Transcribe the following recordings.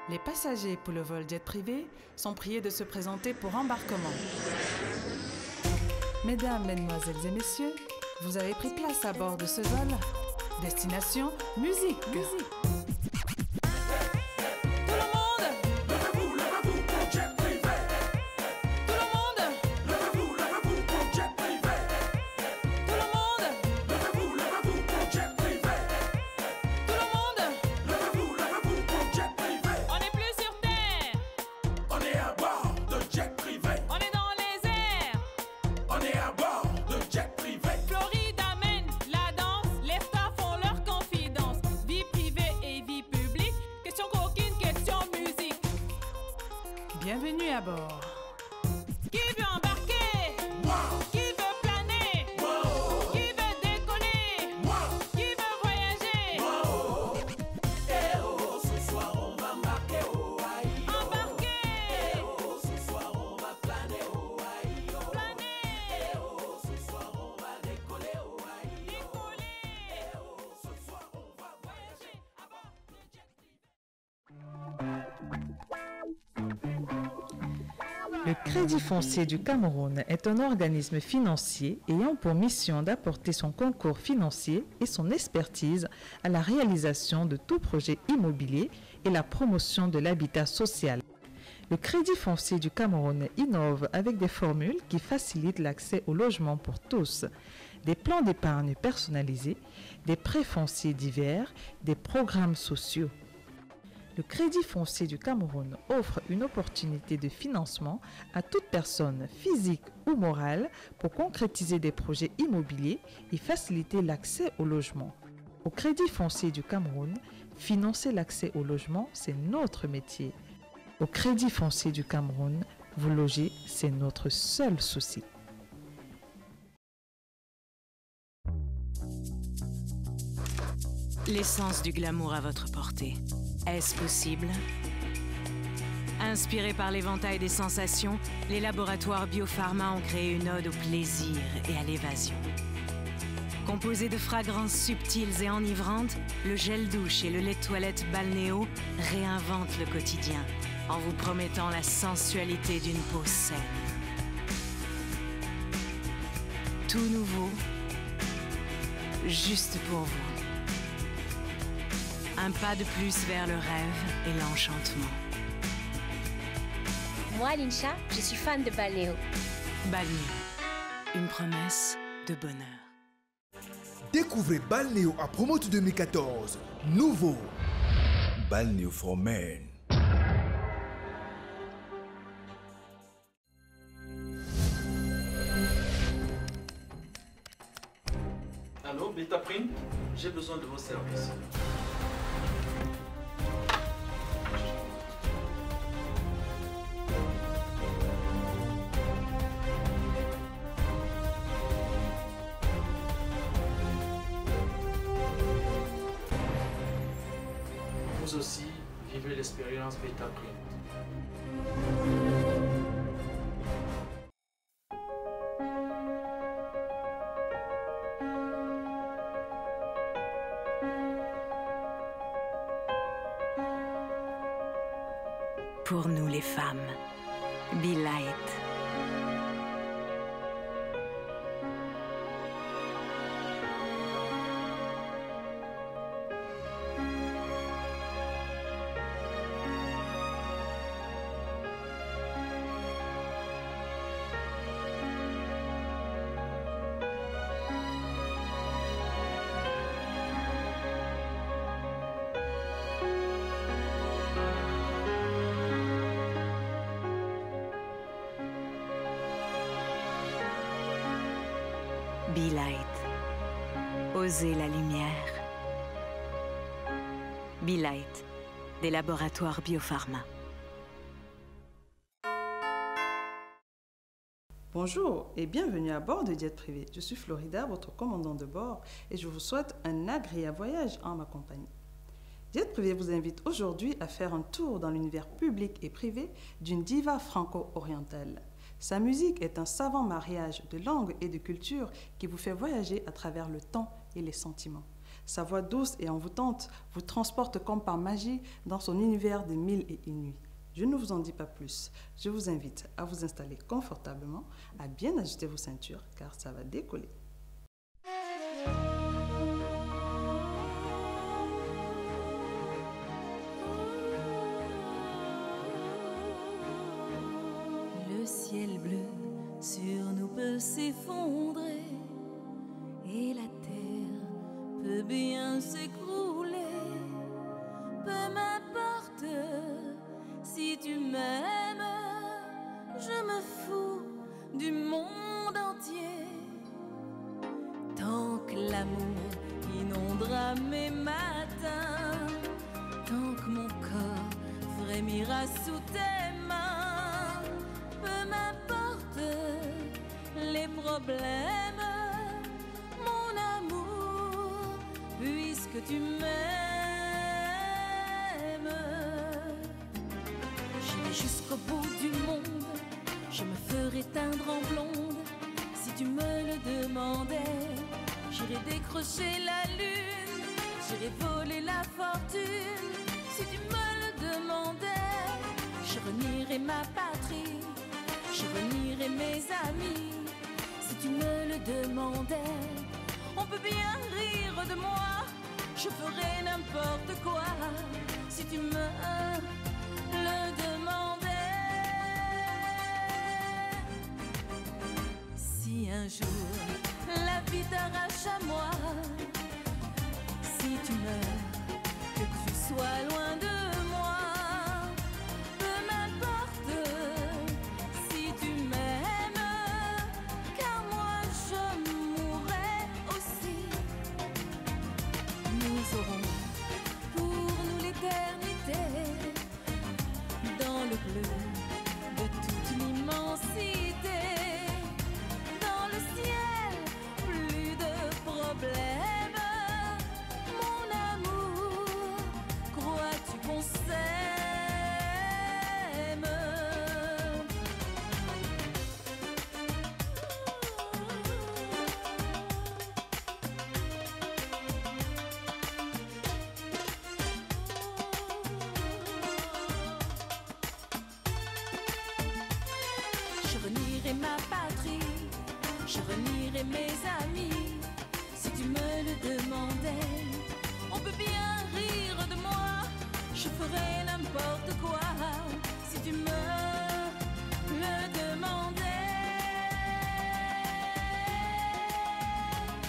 Les passagers pour le vol jet privé sont priés de se présenter pour embarquement. Mesdames, Mesdemoiselles et Messieurs, vous avez pris place à bord de ce vol. Destination, musique. Bienvenue à bord. Qui veut embarquer? Moi. Qui veut planer? Moi. Qui veut décoller? Moi. Qui veut voyager? Moi. Eh oh, ce soir on va embarquer, oh aïe. Embarquer. Eh oh, ce soir on va planer, oh aïe. Planer. Eh oh, ce soir on va décoller, oh aïe. Décoller. Eh oh, ce soir on va voyager à bord de jet privé. Le Crédit foncier du Cameroun est un organisme financier ayant pour mission d'apporter son concours financier et son expertise à la réalisation de tout projet immobilier et la promotion de l'habitat social. Le Crédit foncier du Cameroun innove avec des formules qui facilitent l'accès au logement pour tous, des plans d'épargne personnalisés, des prêts fonciers divers, des programmes sociaux. Le Crédit foncier du Cameroun offre une opportunité de financement à toute personne physique ou morale pour concrétiser des projets immobiliers et faciliter l'accès au logement. Au Crédit foncier du Cameroun, financer l'accès au logement, c'est notre métier. Au Crédit foncier du Cameroun, vous loger, c'est notre seul souci. L'essence du glamour à votre portée. Est-ce possible? Inspirés par l'éventail des sensations, les laboratoires Biopharma ont créé une ode au plaisir et à l'évasion. Composé de fragrances subtiles et enivrantes, le gel douche et le lait de toilette Balnéo réinventent le quotidien en vous promettant la sensualité d'une peau saine. Tout nouveau, juste pour vous. Un pas de plus vers le rêve et l'enchantement. Moi, Linsha, je suis fan de Balnéo. Balnéo, une promesse de bonheur. Découvrez Balnéo à Promote 2014. Nouveau. Balnéo for Men. Allô, Beta Print, j'ai besoin de vos services. Vous aussi, vivez l'expérience Beta Print. Pour nous les femmes, Be Light. Be Light. Osez la lumière. Be Light, des laboratoires Biopharma. Bonjour et bienvenue à bord de Jet Privé. Je suis Florida, votre commandant de bord, et je vous souhaite un agréable voyage en ma compagnie. Jet Privé vous invite aujourd'hui à faire un tour dans l'univers public et privé d'une diva franco-orientale. Sa musique est un savant mariage de langue et de culture qui vous fait voyager à travers le temps et les sentiments. Sa voix douce et envoûtante vous transporte comme par magie dans son univers des 1001 nuits. Je ne vous en dis pas plus. Je vous invite à vous installer confortablement, à bien ajuster vos ceintures car ça va décoller. Le ciel bleu sur nous peut s'effondrer et la terre peut bien s'écrouler. Peu m'importe si tu m'aimes, je me fous du monde entier. Tant que l'amour inondera mes matins, tant que mon corps frémira sous tes mains, peu m'importe les problèmes, mon amour, puisque tu m'aimes. J'irai jusqu'au bout du monde, je me ferai teindre en blonde, si tu me le demandais. J'irai décrocher la lune, j'irai voler la fortune, si tu me le demandais. Je renierai ma patrie, je renierai mes amis, si tu me le demandais. On peut bien rire de moi, je ferai n'importe quoi, si tu me le demandais. Si un jour la vie t'arrache à moi, si tu meurs, que tu sois loin de moi, peu m'importe si tu m'aimes, car moi je mourrai aussi. Nous aurons pour nous l'éternité, dans le bleu de toute l'immensité, dans le ciel plus de problèmes. Mon amour, crois-tu qu'on s'aime? Je renierai ma patrie, je renierai mes amis, si tu me le demandais. On peut bien rire de moi, je ferai n'importe quoi, si tu me le demandais.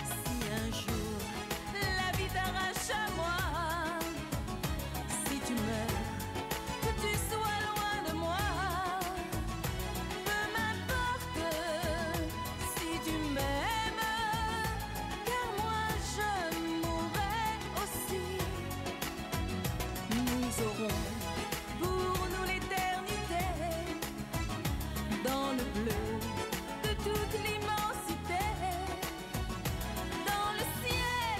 Si un jour la vie t'arrache à moi, si tu meurs, que tu sois loin de moi, peu m'importe si tu m'aimes, car moi je mourrai aussi. Nous aurons pour nous l'éternité, dans le bleu de toute l'immensité, dans le ciel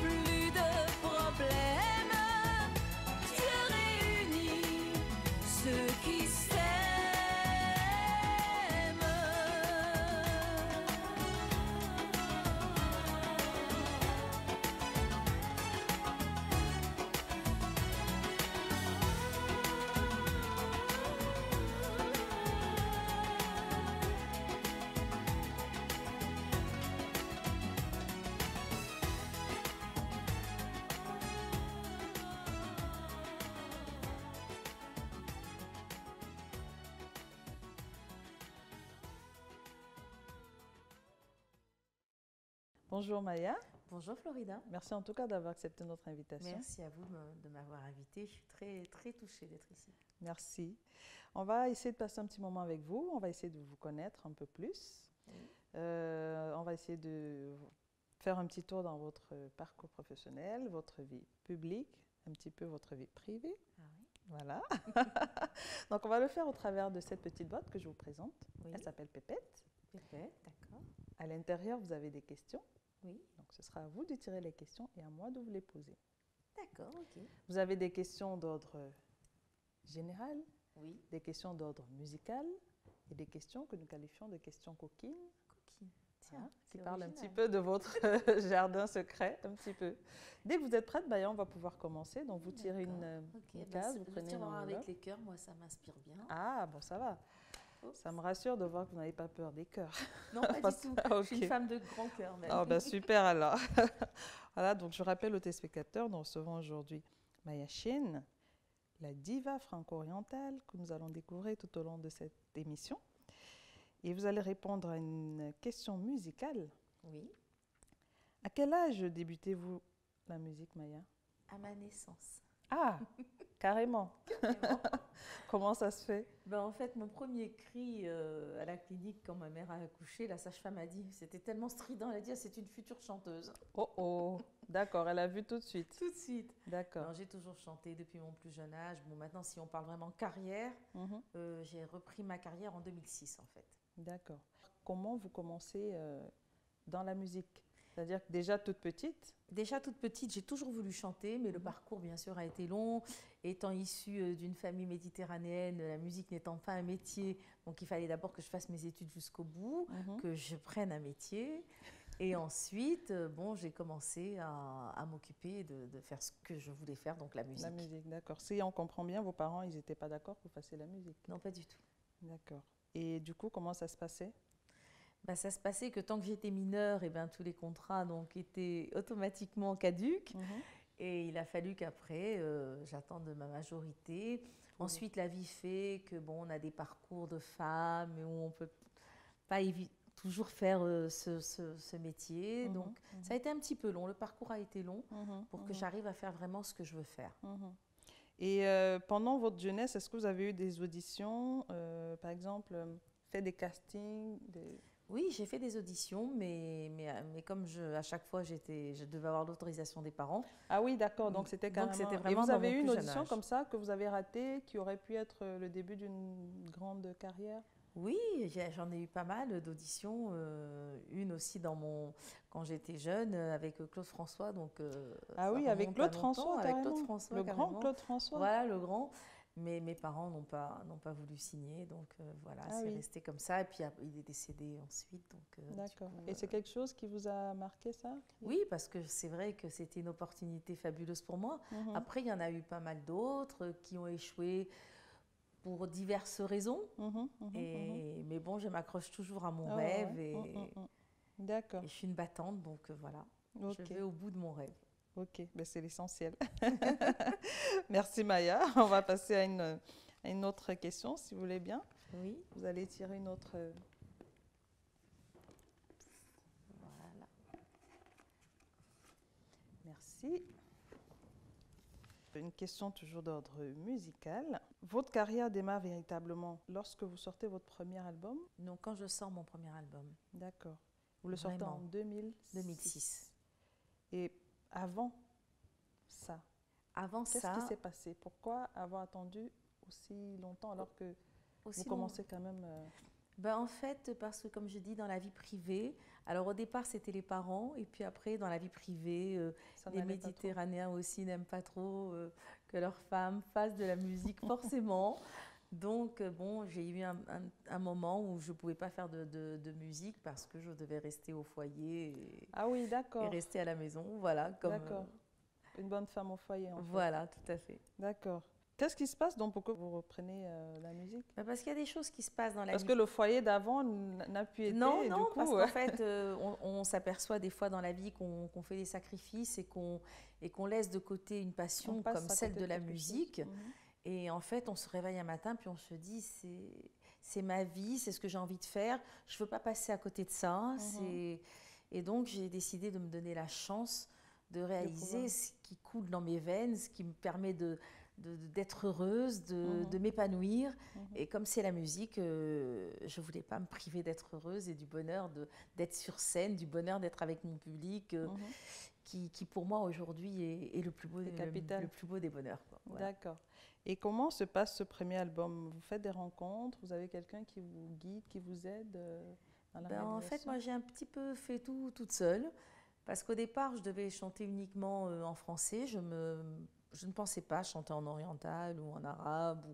plus de problèmes. Dieu réunit ceux qui s'aiment. Bonjour Maya, Bonjour Florida. merci en tout cas d'avoir accepté notre invitation. Merci à vous de m'avoir invitée. Je suis très, très touchée d'être ici. Merci. On va essayer de passer un petit moment avec vous, on va essayer de vous connaître un peu plus. On va essayer de faire un petit tour dans votre parcours professionnel, votre vie publique, un petit peu votre vie privée. Ah oui. Voilà. Donc on va le faire au travers de cette petite boîte que je vous présente. Oui. Elle s'appelle Pépette. Pépette, d'accord. À l'intérieur, vous avez des questions. Oui. Donc ce sera à vous de tirer les questions et à moi de vous les poser. D'accord, ok. Vous avez des questions d'ordre général, Oui. des questions d'ordre musical et des questions que nous qualifions de questions coquines. Coquine. Tiens, qui c'est parle un original. petit peu de votre jardin secret, un petit peu. Dès que vous êtes prête, Maya, on va pouvoir commencer. Donc, vous tirez une case, vous prenez le une voir avec enveloppe. les cœurs, moi, ça m'inspire bien. Ah, bon, ça va. Oups. Ça me rassure de voir que vous n'avez pas peur des cœurs. Non, pas Parce- du tout. Ah, Je suis une ok. femme de grand cœur, même. Ah, ben super alors. Voilà, donc je rappelle aux téléspectateurs, nous recevons aujourd'hui Maya Chine, la diva franco-orientale que nous allons découvrir tout au long de cette émission. Et vous allez répondre à une question musicale. Oui, À quel âge débutez-vous la musique, Maya? à ma naissance. Ah, carrément. Carrément. Comment ça se fait? Ben, en fait, mon premier cri à la clinique, quand ma mère a accouché, la sage-femme a dit, c'était tellement strident, elle a dit, ah, c'est une future chanteuse. Oh oh, d'accord, elle a vu tout de suite. Tout de suite. D'accord. Alors, j'ai toujours chanté depuis mon plus jeune âge. Bon, maintenant, si on parle vraiment carrière, Mhm. j'ai repris ma carrière en 2006, en fait. D'accord. Comment vous commencez dans la musique? C'est-à-dire que déjà toute petite? Déjà toute petite, j'ai toujours voulu chanter, mais le parcours, bien sûr, a été long. Étant issue d'une famille méditerranéenne, la musique n'étant pas un métier, donc il fallait d'abord que je fasse mes études jusqu'au bout, Mhm. que je prenne un métier. Et ensuite, bon, j'ai commencé à m'occuper de faire ce que je voulais faire, donc la musique. La musique, d'accord. Si on comprend bien, vos parents, ils n'étaient pas d'accord que vous fassiez la musique? Non, pas du tout. D'accord. Et du coup, comment ça se passait? Ben, ça se passait que tant que j'étais mineure, et ben, tous les contrats donc, étaient automatiquement caducs. Mhm. Et il a fallu qu'après, j'attende ma majorité. Ensuite, la vie fait que bon, on a des parcours de femmes où on ne peut pas toujours faire ce métier. Mhm, Donc, mhm. ça a été un petit peu long. Le parcours a été long Mhm, pour que mhm, j'arrive à faire vraiment ce que je veux faire. mhm. Et pendant votre jeunesse, est-ce que vous avez eu des auditions, par exemple, fait des castings Oui, j'ai fait des auditions, mais comme à chaque fois, je devais avoir l'autorisation des parents. Ah oui, d'accord, donc c'était Donc, carrément... c'était Et vraiment vous dans avez mon eu une plus jeune audition âge. comme ça que vous avez ratée, qui aurait pu être le début d'une grande carrière? Oui, j'en ai eu pas mal d'auditions. Une aussi quand j'étais jeune avec Claude François. Donc, Ah ça oui, avec remonte à Claude longtemps, François, avec Claude carrément. François, Le grand carrément. Claude François. Voilà, le grand. Mais mes parents n'ont pas voulu signer. Donc voilà, Ah c'est oui. resté comme ça. Et puis il est décédé ensuite. D'accord. Et c'est quelque chose qui vous a marqué, ça? Oui, parce que c'est vrai que c'était une opportunité fabuleuse pour moi. Mhm. Après, il y en a eu pas mal d'autres qui ont échoué pour diverses raisons. Mhm, mhm, Mais bon, je m'accroche toujours à mon Ah rêve ouais. et D'accord. je suis une battante, donc voilà, Ok. je vais au bout de mon rêve. Ok, ben c'est l'essentiel. Merci Maya. On va passer à une autre question, si vous voulez bien. Oui, Vous allez tirer une autre... voilà. Merci. Une question toujours d'ordre musical. Votre carrière démarre véritablement lorsque vous sortez votre premier album? Donc quand je sors mon premier album, D'accord. Vous le sortez en Vraiment. 2006. 2006. Et avant ça, Avant qu'est-ce ça, qui s'est passé? Pourquoi avoir attendu aussi longtemps alors que aussi vous commencez quand même... Ben, en fait, parce que comme je dis, dans la vie privée, alors au départ c'était les parents, et puis après dans la vie privée, ça les n'allait pas trop? Méditerranéens aussi n'aiment pas trop que leurs femmes fassent de la musique, forcément. Donc bon, j'ai eu un moment où je ne pouvais pas faire de musique parce que je devais rester au foyer Ah oui, et d'accord. rester à la maison, voilà. D'accord. Une bonne femme au foyer, en fait. Voilà, tout à fait. D'accord. Qu'est-ce qui se passe donc pour que vous repreniez la musique? Ben, parce qu'il y a des choses qui se passent dans la Parce vie. que le foyer d'avant n'a pu être... Non, et non, du coup, parce qu'en fait, on s'aperçoit des fois dans la vie qu'on fait des sacrifices et qu'on laisse de côté une on passion passe comme à celle côté de la quelque chose. musique. Mhm. Et en fait, on se réveille un matin, puis on se dit, c'est ma vie, c'est ce que j'ai envie de faire. Je ne veux pas passer à côté de ça. Et donc, j'ai décidé de me donner la chance de réaliser pouvoir. ce qui coule dans mes veines, ce qui me permet d'être heureuse, de m'épanouir. Et comme c'est la musique, je ne voulais pas me priver d'être heureuse et du bonheur d'être sur scène, du bonheur d'être avec mon public, qui pour moi aujourd'hui est le plus beau, le plus beau des bonheurs, quoi. Voilà. D'accord. Et comment se passe ce premier album? Vous faites des rencontres? Vous avez quelqu'un qui vous guide, qui vous aide dans la réalisation? En fait, moi, j'ai un petit peu fait tout toute seule. Parce qu'au départ, je devais chanter uniquement en français. Je ne pensais pas chanter en oriental ou en arabe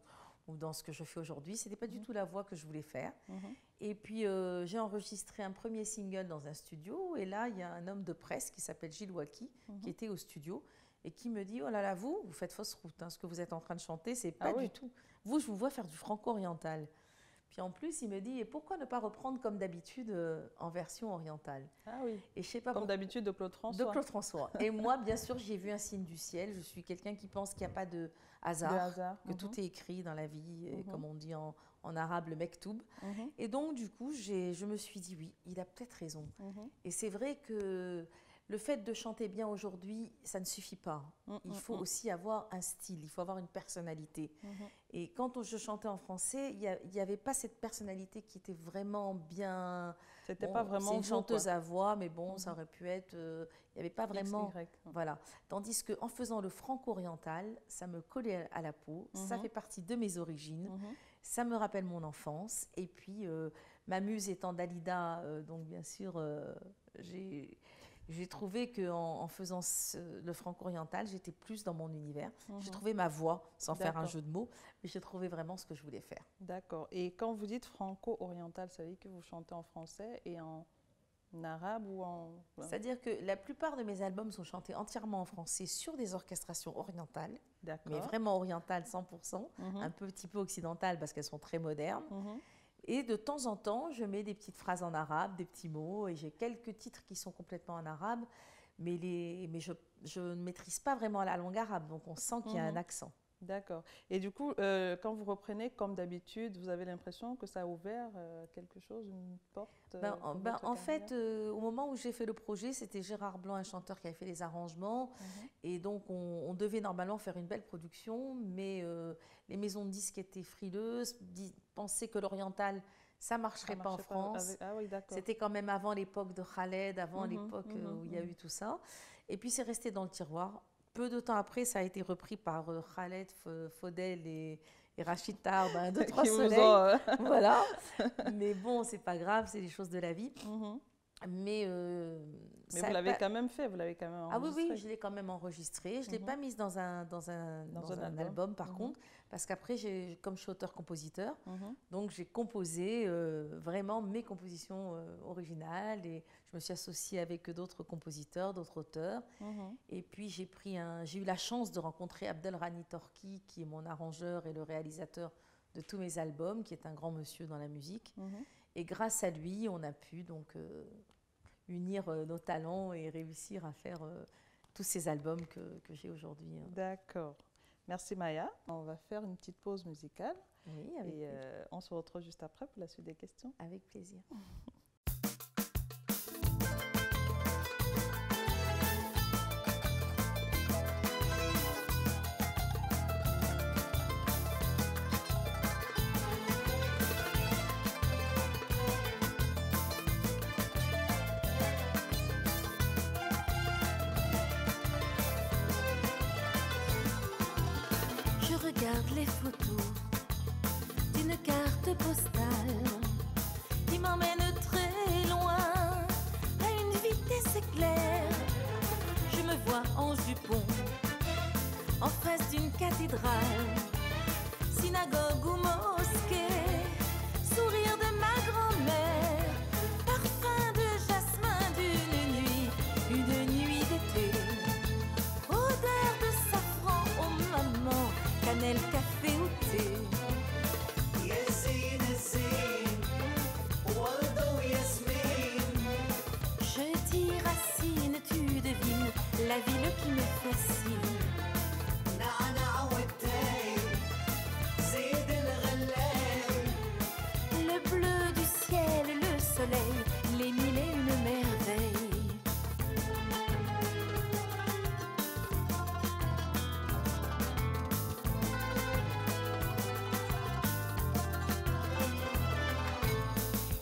ou dans ce que je fais aujourd'hui. Ce n'était pas du tout la voix que je voulais faire. Mhm. Et puis, j'ai enregistré un premier single dans un studio. Et là, il y a un homme de presse qui s'appelle Gilles Waki, qui était au studio et qui me dit « Oh là là, vous faites fausse route. Hein. Ce que vous êtes en train de chanter, c'est pas du tout. Vous, je vous vois faire du franco-oriental. » Puis en plus, il me dit « Et pourquoi ne pas reprendre comme d'habitude en version orientale ?» Ah oui, et je sais pas comme d'habitude de Claude François. De Claude François. Et moi, bien sûr, j'ai vu un signe du ciel. Je suis quelqu'un qui pense qu'il n'y a pas de hasard, que tout est écrit dans la vie, et comme on dit en arabe, le mektoub. Et donc, du coup, je me suis dit, oui, il a peut-être raison. Et c'est vrai que le fait de chanter bien aujourd'hui, ça ne suffit pas. Il faut aussi avoir un style, il faut avoir une personnalité. Et quand je chantais en français, il n'y avait pas cette personnalité qui était vraiment bien... C'était pas vraiment c'est une vous, chanteuse quoi. à voix, mais bon, ça aurait pu être... il n'y avait pas vraiment... XY. Voilà. Tandis qu'en faisant le franco-oriental, ça me collait à la peau, ça fait partie de mes origines, ça me rappelle mon enfance. Et puis, ma muse étant Dalida, donc bien sûr, j'ai trouvé qu'en faisant le franco-oriental, j'étais plus dans mon univers. J'ai trouvé ma voix, sans faire un jeu de mots, mais j'ai trouvé vraiment ce que je voulais faire. D'accord. Et quand vous dites franco-oriental, ça veut dire que vous chantez en français et en arabe ou en... C'est-à-dire que la plupart de mes albums sont chantés entièrement en français sur des orchestrations orientales, mais vraiment orientales 100%, un petit peu occidentales parce qu'elles sont très modernes. Et de temps en temps, je mets des petites phrases en arabe, des petits mots, et j'ai quelques titres qui sont complètement en arabe, mais je ne maîtrise pas vraiment la langue arabe, donc on sent qu'il y a un accent. D'accord. Et du coup, quand vous reprenez comme d'habitude, vous avez l'impression que ça a ouvert quelque chose, une porte En fait, au moment où j'ai fait le projet, c'était Gérard Blanc, un chanteur qui avait fait les arrangements. Et donc, on devait normalement faire une belle production, mais les maisons de disques étaient frileuses, pensaient que l'oriental, ça ne marcherait pas en France. C'était quand même avant l'époque de Khaled, avant l'époque où il y a eu tout ça. Et puis, c'est resté dans le tiroir. Peu de temps après, ça a été repris par Khaled, Faudel et Rachid Taub, 2, 3 soleils. Voilà. Mais bon, c'est pas grave, c'est les choses de la vie. Mais vous l'avez quand même fait, vous l'avez quand même enregistré. Ah oui, je l'ai quand même enregistré. Je ne l'ai pas mise dans un album, par contre, parce qu'après, comme je suis auteur-compositeur, donc j'ai composé vraiment mes compositions originales et je me suis associée avec d'autres compositeurs, d'autres auteurs. Et puis, j'ai eu la chance de rencontrer Abdelrani Torki, qui est mon arrangeur et le réalisateur de tous mes albums, qui est un grand monsieur dans la musique. Et grâce à lui, on a pu donc unir nos talents et réussir à faire tous ces albums que j'ai aujourd'hui. D'accord. Merci Maya. On va faire une petite pause musicale. Oui, avec plaisir. On se retrouve juste après pour la suite des questions. Avec plaisir. Regarde les photos d'une carte postale qui m'emmène très loin à une vitesse éclair. Je me vois en jupon en face d'une cathédrale, synagogue ou mosquée, sourire de ma grand-mère, parfum de jasmin d'une nuit d'été, odeur de safran, oh maman, cannelle, café ou thé. Je dis Racine, tu devines la ville qui me fascine. Le bleu du ciel, le soleil, les mille et une merveilles.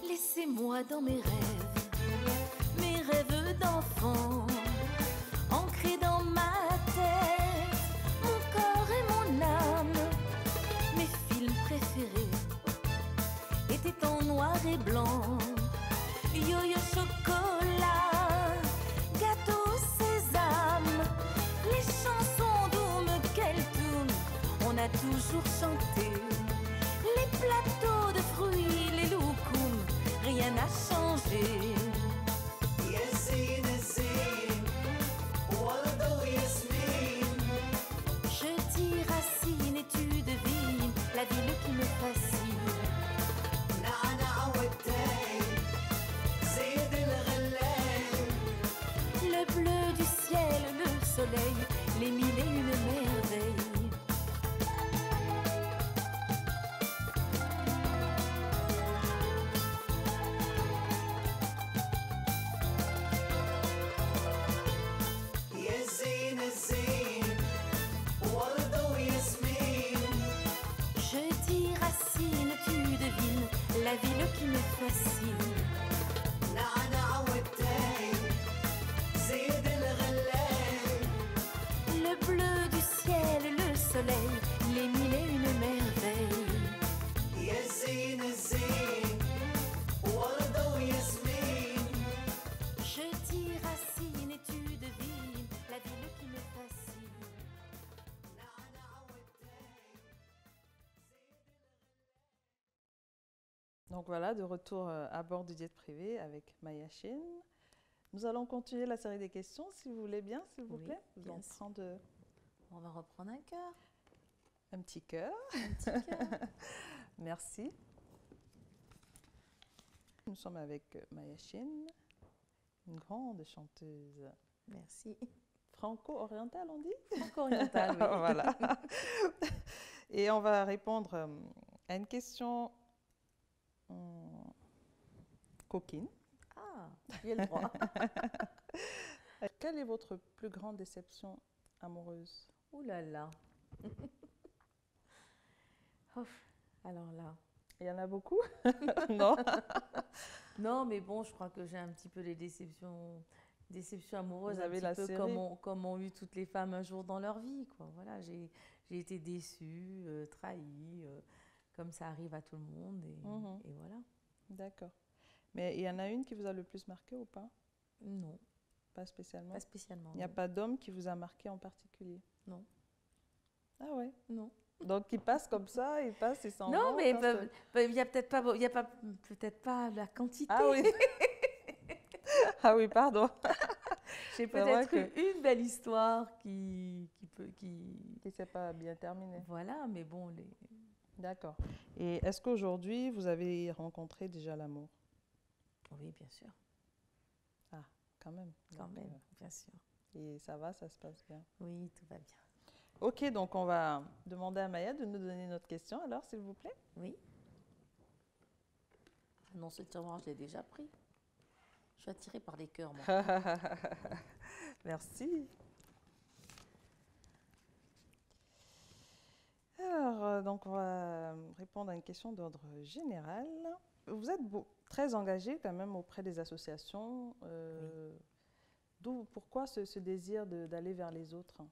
Laissez-moi dans mes rêves d'enfant, ancrés dans ma tête, mon corps et mon âme. Mes films préférés étaient en noir et blanc, yo-yo chocolat, gâteau sésame, les chansons d'Oum Keltoum. On a toujours chanté. Les plateaux de fruits, les loukoums, rien n'a changé. ياسين الزين ورده وياسمين. Je dis racine et tu devines la ville qui me fascine. نعنع والتاي زيد الغلال. Le bleu du ciel, le soleil, les mille et une merveilles. ياسين الزين ورده وياسمين. Je dis racine, tu devines la ville qui me fascine. نعنع والتاي زيد الغلال. Le bleu du ciel, le soleil, les mille et une merveilles. ياسين الزين ورده وياسمين. Je dis racine et tu devines la ville qui me fascine. Donc voilà, de retour à bord du jet privé avec Maya Chin. Nous allons continuer la série des questions, si vous voulez bien, s'il vous Oui, plaît. Vous bien en sûr. prendre On va reprendre un cœur. un petit cœur. Un petit cœur. Merci. Nous sommes avec Maya Chin, une grande chanteuse Merci. franco-orientale, on dit. Franco-orientale, oui. Voilà. Et on va répondre à une question coquine. Ah, j'ai le droit. Quelle est votre plus grande déception amoureuse? Ouh là là. Ouf, alors là. Il y en a beaucoup? Non. Non, mais bon, je crois que j'ai un petit peu les déceptions amoureuses, Vous un avez petit la peu série. comme ont eu toutes les femmes un jour dans leur vie, quoi. Voilà, j'ai été déçue, trahie, comme ça arrive à tout le monde, et voilà. D'accord. Mais il y en a une qui vous a le plus marqué ou pas? Non, Pas spécialement. pas spécialement. Il n'y a non. pas d'homme qui vous a marqué en particulier? Non. Ah ouais. Non. Donc il passe comme ça, il passe, il s'en va. Non, mais personne- il y a peut-être pas la quantité. Ah oui. Ah oui, pardon. J'ai C'est vrai peut-être une belle histoire qui ne s'est pas bien terminé. Voilà, mais bon, D'accord. Et est-ce qu'aujourd'hui, vous avez rencontré déjà l'amour? oui, bien sûr, Ah, quand même. quand Donc, même, bien sûr. Et ça va, ça se passe bien. Oui, tout va bien. Ok, donc on va demander à Maya de nous donner notre question, alors, s'il vous plaît. Oui. Non, ce tiroir, je l'ai déjà pris. Je suis attirée par les cœurs, moi. Merci. Alors, donc on va répondre à une question d'ordre général. Vous êtes très engagé quand même auprès des associations. Pourquoi ce désir d'aller vers les autres?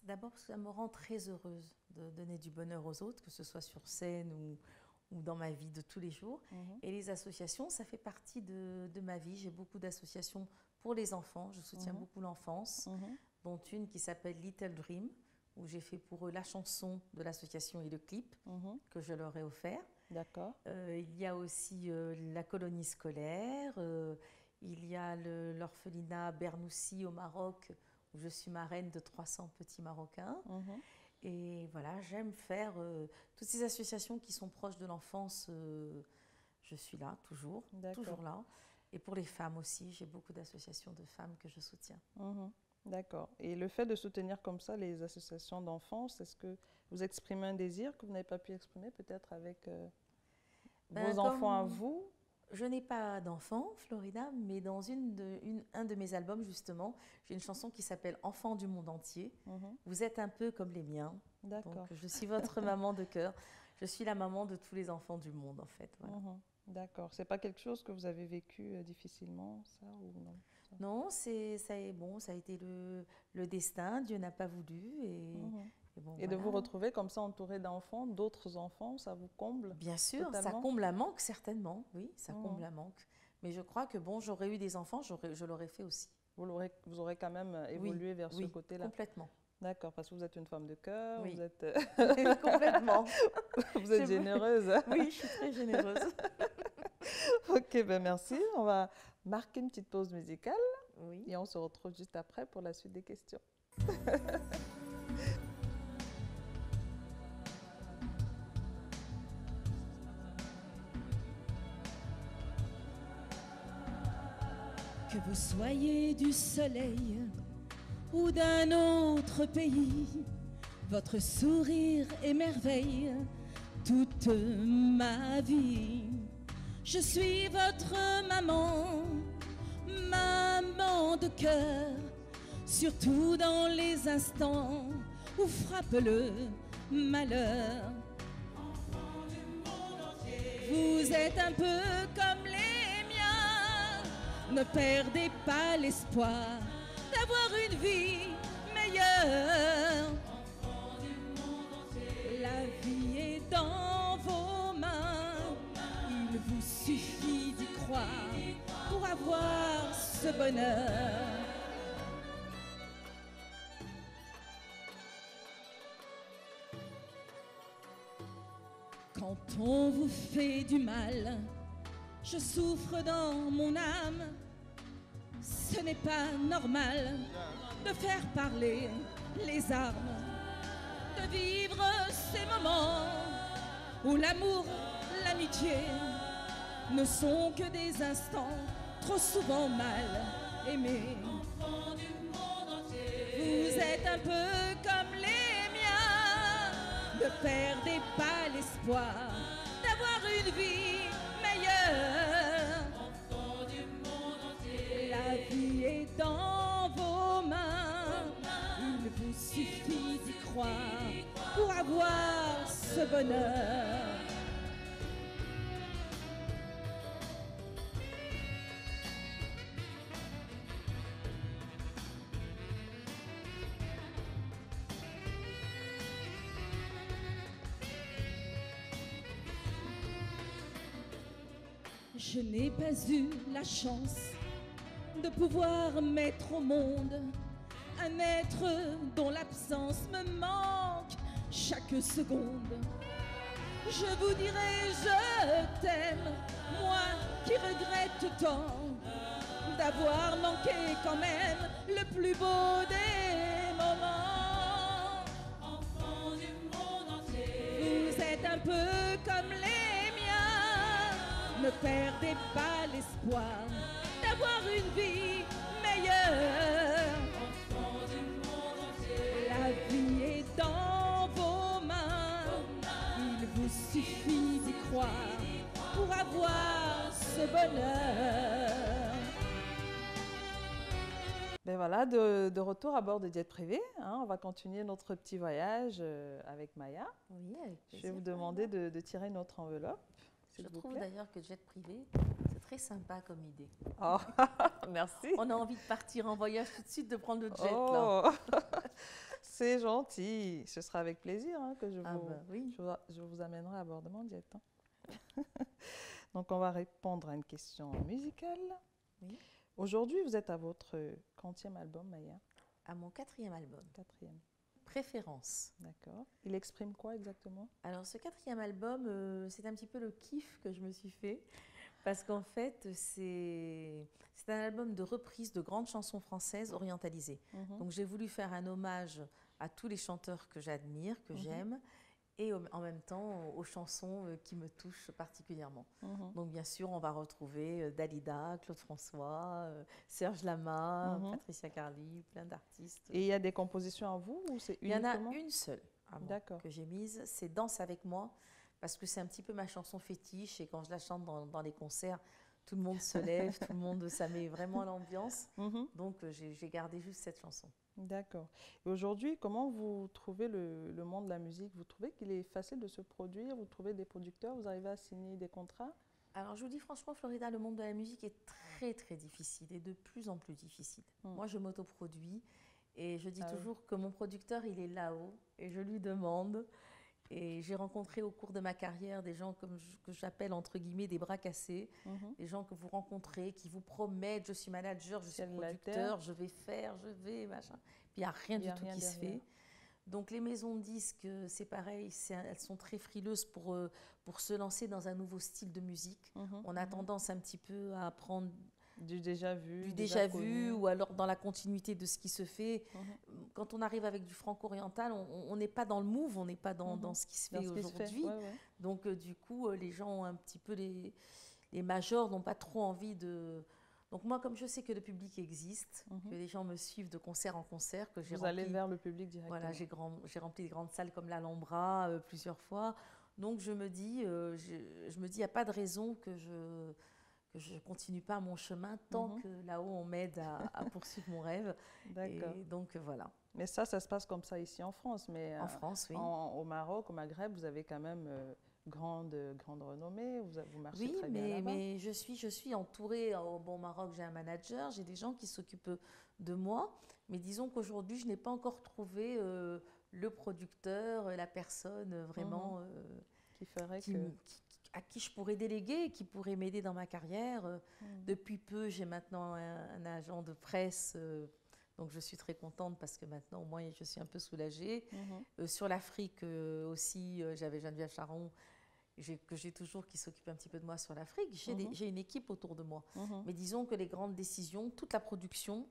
D'abord parce que ça me rend très heureuse de donner du bonheur aux autres, que ce soit sur scène ou dans ma vie de tous les jours. Et les associations, ça fait partie de ma vie. J'ai beaucoup d'associations pour les enfants. Je soutiens beaucoup l'enfance, dont une qui s'appelle Little Dream, où j'ai fait pour eux la chanson de l'association et le clip que je leur ai offert. D'accord. Il y a aussi la colonie scolaire, il y a l'orphelinat Bernoussi au Maroc, où je suis marraine de 300 petits Marocains. Et voilà, j'aime faire toutes ces associations qui sont proches de l'enfance. Je suis là, toujours là. Et pour les femmes aussi, j'ai beaucoup d'associations de femmes que je soutiens. D'accord. Et le fait de soutenir comme ça les associations d'enfance, est-ce que vous exprimez un désir que vous n'avez pas pu exprimer peut-être avec vos enfants à vous? Je n'ai pas d'enfants, Florida, mais dans un de mes albums, justement, j'ai une chanson qui s'appelle « Enfants du monde entier ». Vous êtes un peu comme les miens. D'accord. Donc, je suis votre maman de cœur. Je suis la maman de tous les enfants du monde, en fait. Voilà. D'accord. C'est pas quelque chose que vous avez vécu difficilement, ça, ou non? Non, ça a été le destin. Dieu n'a pas voulu. Et de vous retrouver comme ça entouré d'enfants, d'autres enfants, ça vous comble? Bien sûr, totalement? ça comble un manque, certainement. Oui, ça comble un manque. Mais je crois que j'aurais eu des enfants, je l'aurais fait aussi. Vous aurez quand même évolué vers ce côté-là? Complètement. D'accord, parce que vous êtes une femme de cœur, Oui. vous êtes... Complètement. Vous êtes C'est vrai. généreuse. Oui, je suis très généreuse. Ok, ben merci. On va marquer une petite pause musicale Oui. et on se retrouve juste après pour la suite des questions. Que vous soyez du soleil ou d'un autre pays, votre sourire émerveille toute ma vie. Je suis votre maman, maman de cœur, surtout dans les instants où frappe le malheur. Vous êtes un peu comme les miens, ne perdez pas l'espoir d'avoir une vie meilleure. La vie est dans vos mains, il vous suffit d'y croire pour avoir ce bonheur. Quand on vous fait du mal, je souffre dans mon âme. Ce n'est pas normal de faire parler les armes, de vivre ces moments où l'amour, l'amitié ne sont que des instants trop souvent mal aimés. Vous êtes un peu comme les miens, ne perdez pas l'espoir d'avoir une vie meilleure. La vie est dans vos mains, il vous suffit d'y croire pour avoir ce bonheur. Je n'ai pas eu la chance de pouvoir mettre au monde un être dont l'absence me manque chaque seconde. Je vous dirai je t'aime, moi qui regrette tant d'avoir manqué quand même le plus beau des moments. Enfant du monde entier, vous êtes un peu comme les miens, ne perdez pas l'espoir d'avoir une vie meilleure. Enfant du monde entier, la vie est dans vos mains, il vous suffit d'y croire pour avoir ce bonheur. Ben voilà, de retour à bord de Jet Privé, hein, on va continuer notre petit voyage avec Maya. Oui, avec Je vais plaisir. vous demander de tirer notre enveloppe. Je s'il vous trouve plaît. d'ailleurs que jet privé, c'est très sympa comme idée. Oh, merci. On a envie de partir en voyage tout de suite, de prendre le jet là. Oh, c'est gentil. Ce sera avec plaisir hein, que Ah bah oui. je vous amènerai à bord de mon jet. hein. Donc, on va répondre à une question musicale. Oui. Aujourd'hui, vous êtes à votre quantième album, Maya? À mon 4e album. 4e. Préférence. D'accord. Il exprime quoi exactement? Alors ce 4e album, c'est un petit peu le kiff que je me suis fait. Parce qu'en fait, c'est un album de reprise de grandes chansons françaises orientalisées. Donc j'ai voulu faire un hommage à tous les chanteurs que j'admire, que j'aime, et en même temps aux chansons qui me touchent particulièrement. Donc bien sûr, on va retrouver Dalida, Claude François, Serge Lama, Patricia Carly, plein d'artistes. Et il y a des compositions à vous ou c'est Il y en a uniquement une seule à moi, D'accord. que j'ai mise, c'est Danse avec moi, parce que c'est un petit peu ma chanson fétiche et quand je la chante dans les concerts, tout le monde se lève, tout le monde, ça met vraiment l'ambiance. Donc j'ai gardé juste cette chanson. D'accord. Et aujourd'hui, comment vous trouvez le monde de la musique? Vous trouvez qu'il est facile de se produire? Vous trouvez des producteurs? Vous arrivez à signer des contrats? Alors je vous dis franchement, Florida, le monde de la musique est très très difficile et de plus en plus difficile. Moi, je m'autoproduis et je dis toujours que mon producteur, il est là-haut et je lui demande. Et j'ai rencontré au cours de ma carrière des gens que j'appelle entre guillemets des bras cassés, des gens que vous rencontrez, qui vous promettent, je suis manager, je suis producteur, je vais faire, je vais, machin. Puis il n'y a rien du tout qui se fait. Donc les maisons de disques, c'est pareil, elles sont très frileuses pour se lancer dans un nouveau style de musique. On a tendance un petit peu à prendre du déjà vu ou alors dans la continuité de ce qui se fait. Quand on arrive avec du franco-oriental, on n'est pas dans le move, on n'est pas dans ce qui se fait aujourd'hui. Donc du coup, les gens ont un petit peu, les majors n'ont pas trop envie de... Donc moi, comme je sais que le public existe, que les gens me suivent de concert en concert, que j'ai Vous allez vers le public directement. Voilà, j'ai rempli des grandes salles comme l'Alhambra plusieurs fois. Donc je me dis, il n'y a pas de raison que je ne continue pas mon chemin tant que là-haut on m'aide à poursuivre mon rêve. D'accord. Et donc voilà. Mais ça se passe comme ça ici en France. Mais en France, oui. Au Maroc, au Maghreb, vous avez quand même grande renommée, vous marchez très bien là-bas. Mais je suis entourée. Au Maroc, j'ai un manager, j'ai des gens qui s'occupent de moi. Mais disons qu'aujourd'hui, je n'ai pas encore trouvé le producteur, la personne vraiment qui ferait à qui je pourrais déléguer, qui pourrait m'aider dans ma carrière. Depuis peu, j'ai maintenant un agent de presse, donc je suis très contente parce que maintenant, au moins, je suis un peu soulagée. Sur l'Afrique aussi, j'avais Geneviève Charon, que j'ai toujours, qui s'occupe un petit peu de moi sur l'Afrique. J'ai une équipe autour de moi. Mais disons que les grandes décisions, toute la production...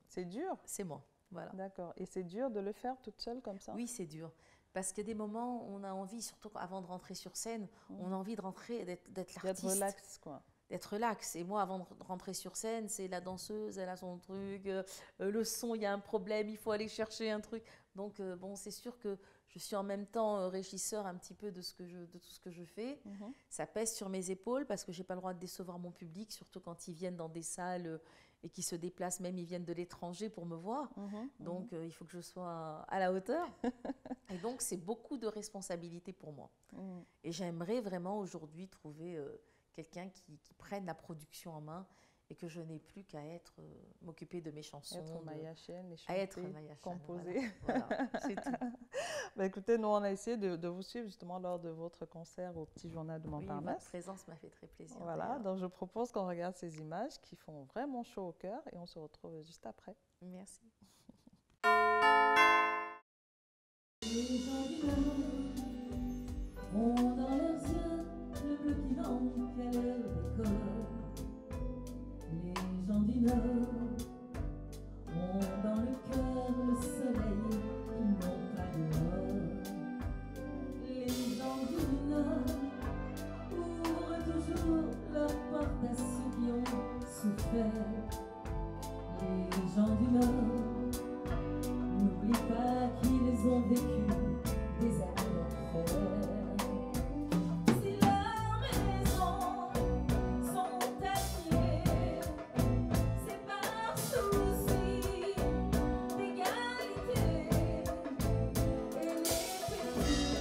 c'est dur. C'est moi, voilà. D'accord. Et c'est dur de le faire toute seule comme ça? Oui, c'est dur. Parce que des moments, on a envie, surtout avant de rentrer sur scène, on a envie de rentrer, d'être l'artiste. D'être relax, quoi. D'être relax. Et moi, avant de rentrer sur scène, c'est la danseuse, elle a son truc, le son, il y a un problème, il faut aller chercher un truc. Donc, bon, c'est sûr que je suis en même temps régisseur un petit peu de tout ce que je fais. Ça pèse sur mes épaules parce que je n'ai pas le droit de décevoir mon public, surtout quand ils viennent dans des salles et qui se déplacent, même ils viennent de l'étranger pour me voir. Donc, il faut que je sois à la hauteur. Et donc, c'est beaucoup de responsabilités pour moi. Et j'aimerais vraiment aujourd'hui trouver quelqu'un qui prenne la production en main et que je n'ai plus qu'à m'occuper de mes chansons. Être Maya Chen, les chanter, composer. Voilà, c'est tout. Bah, écoutez, nous, on a essayé de vous suivre justement lors de votre concert au Petit Journal de Montparnasse. Oui, votre présence m'a fait très plaisir. Voilà, donc je propose qu'on regarde ces images qui font vraiment chaud au cœur et on se retrouve juste après. Merci. Les gens du Nord ont dans leurs yeux le bleu qui manque à leur décor. Les gens du Nord ont dans le cœur le soleil qu'ils n'ont pas dehors. Les gens du Nord ouvrent toujours leurs portes à ceux qui ont souffert. Les gens du Nord n'oublient pas qu'ils ont vécu des années d'enfer. Si leurs maisons sont habillées, c'est par souci d'égalité. Et les petits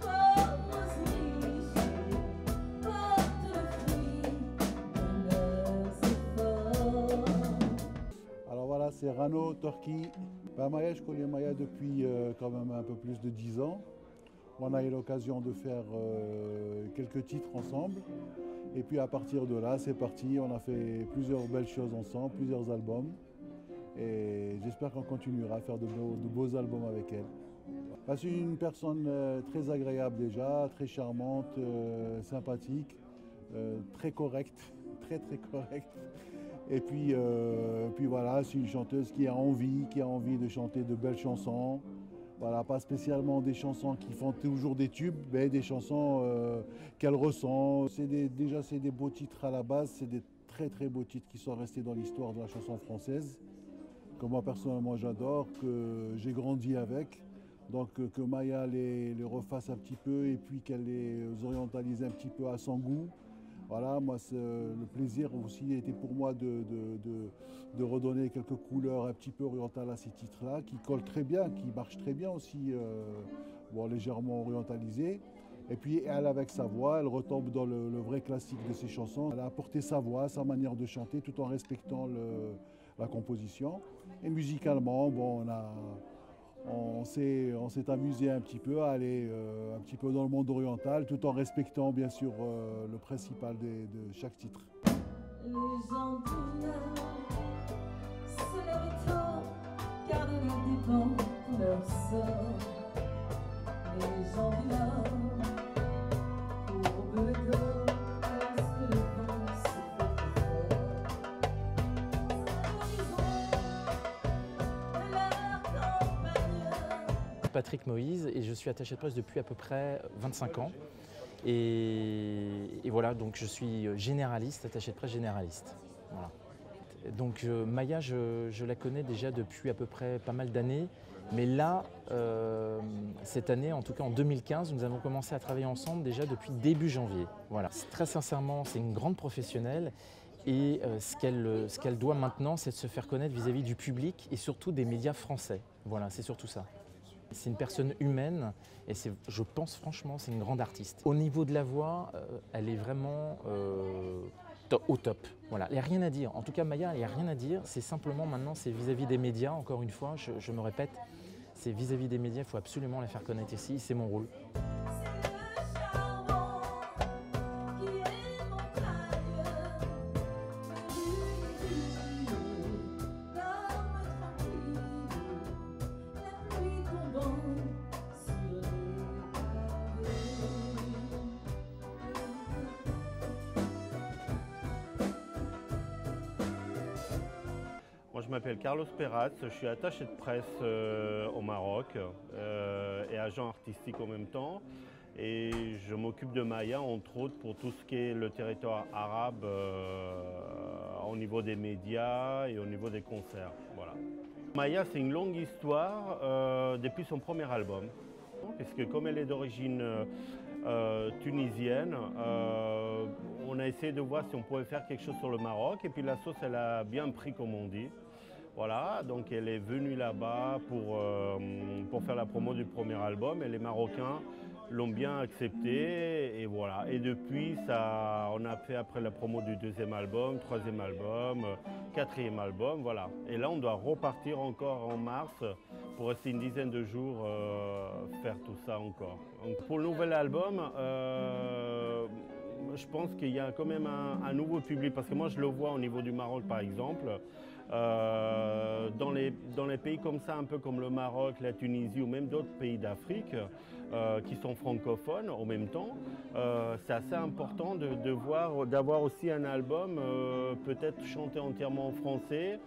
pauvres riches portent le fruit de leurs efforts. Alors voilà, c'est Rano Torki. Maya, je connais Maya depuis quand même un peu plus de 10 ans. On a eu l'occasion de faire quelques titres ensemble. Et puis à partir de là, c'est parti. On a fait plusieurs belles choses ensemble, plusieurs albums. Et j'espère qu'on continuera à faire de beaux albums avec elle. C'est une personne très agréable déjà, très charmante, sympathique, très correcte, très correcte. Et puis voilà, c'est une chanteuse qui a envie de chanter de belles chansons. Voilà, pas spécialement des chansons qui font toujours des tubes, mais des chansons qu'elle ressent. Déjà, c'est des beaux titres à la base, c'est des très beaux titres qui sont restés dans l'histoire de la chanson française, que moi personnellement j'adore, que j'ai grandi avec. Donc que Maya les refasse un petit peu et puis qu'elle les orientalise un petit peu à son goût. Voilà, moi, le plaisir aussi était pour moi de redonner quelques couleurs un petit peu orientales à ces titres-là, qui collent très bien, qui marchent très bien aussi, légèrement orientalisés. Et puis elle, avec sa voix, elle retombe dans le vrai classique de ses chansons. Elle a apporté sa voix, sa manière de chanter, tout en respectant la composition. Et musicalement, On s'est amusé un petit peu à aller un petit peu dans le monde oriental, tout en respectant bien sûr le principal de chaque titre. Les gens du Nord se lèvent tôt, car de là dépend leur sort. Les gens du Nord courbent le dos lorsque le vent se fait fort. Symbolisons leur campagne. Patrick Moïse, et je suis attaché de presse depuis à peu près 25 ans. Et voilà, donc je suis généraliste, attaché de presse généraliste. Voilà. Donc Maya, je la connais déjà depuis à peu près pas mal d'années. Mais là, cette année, en tout cas en 2015, nous avons commencé à travailler ensemble déjà depuis début janvier. Voilà. Très sincèrement, c'est une grande professionnelle. Et ce qu'elle doit maintenant, c'est de se faire connaître vis-à-vis du public et surtout des médias français. Voilà, c'est surtout ça. C'est une personne humaine et je pense franchement c'est une grande artiste. Au niveau de la voix, elle est vraiment au top. Voilà, il n'y a rien à dire. En tout cas Maya, il n'y a rien à dire. C'est simplement maintenant, c'est vis-à-vis des médias, encore une fois, je me répète, c'est vis-à-vis des médias, il faut absolument la faire connaître ici, c'est mon rôle. Moi, je m'appelle Carlos Peraz, je suis attaché de presse au Maroc et agent artistique en même temps. Et je m'occupe de Maya, entre autres, pour tout ce qui est le territoire arabe au niveau des médias et au niveau des concerts. Voilà. Maya, c'est une longue histoire depuis son premier album. Puisque comme elle est d'origine tunisienne, on a essayé de voir si on pouvait faire quelque chose sur le Maroc. Et puis la sauce, elle a bien pris, comme on dit. Voilà, donc elle est venue là-bas pour faire la promo du premier album. Et les Marocains l'ont bien accepté. Et voilà. Et depuis, on a fait après la promo du deuxième album, troisième album, quatrième album. Voilà. Et là, on doit repartir encore en mars pour rester une dizaine de jours faire tout ça encore. Donc, pour le nouvel album, je pense qu'il y a quand même un nouveau public, parce que moi je le vois au niveau du Maroc par exemple, dans les pays comme ça, un peu comme le Maroc, la Tunisie ou même d'autres pays d'Afrique qui sont francophones en même temps, c'est assez important d'avoir aussi un album peut-être chanté entièrement en français,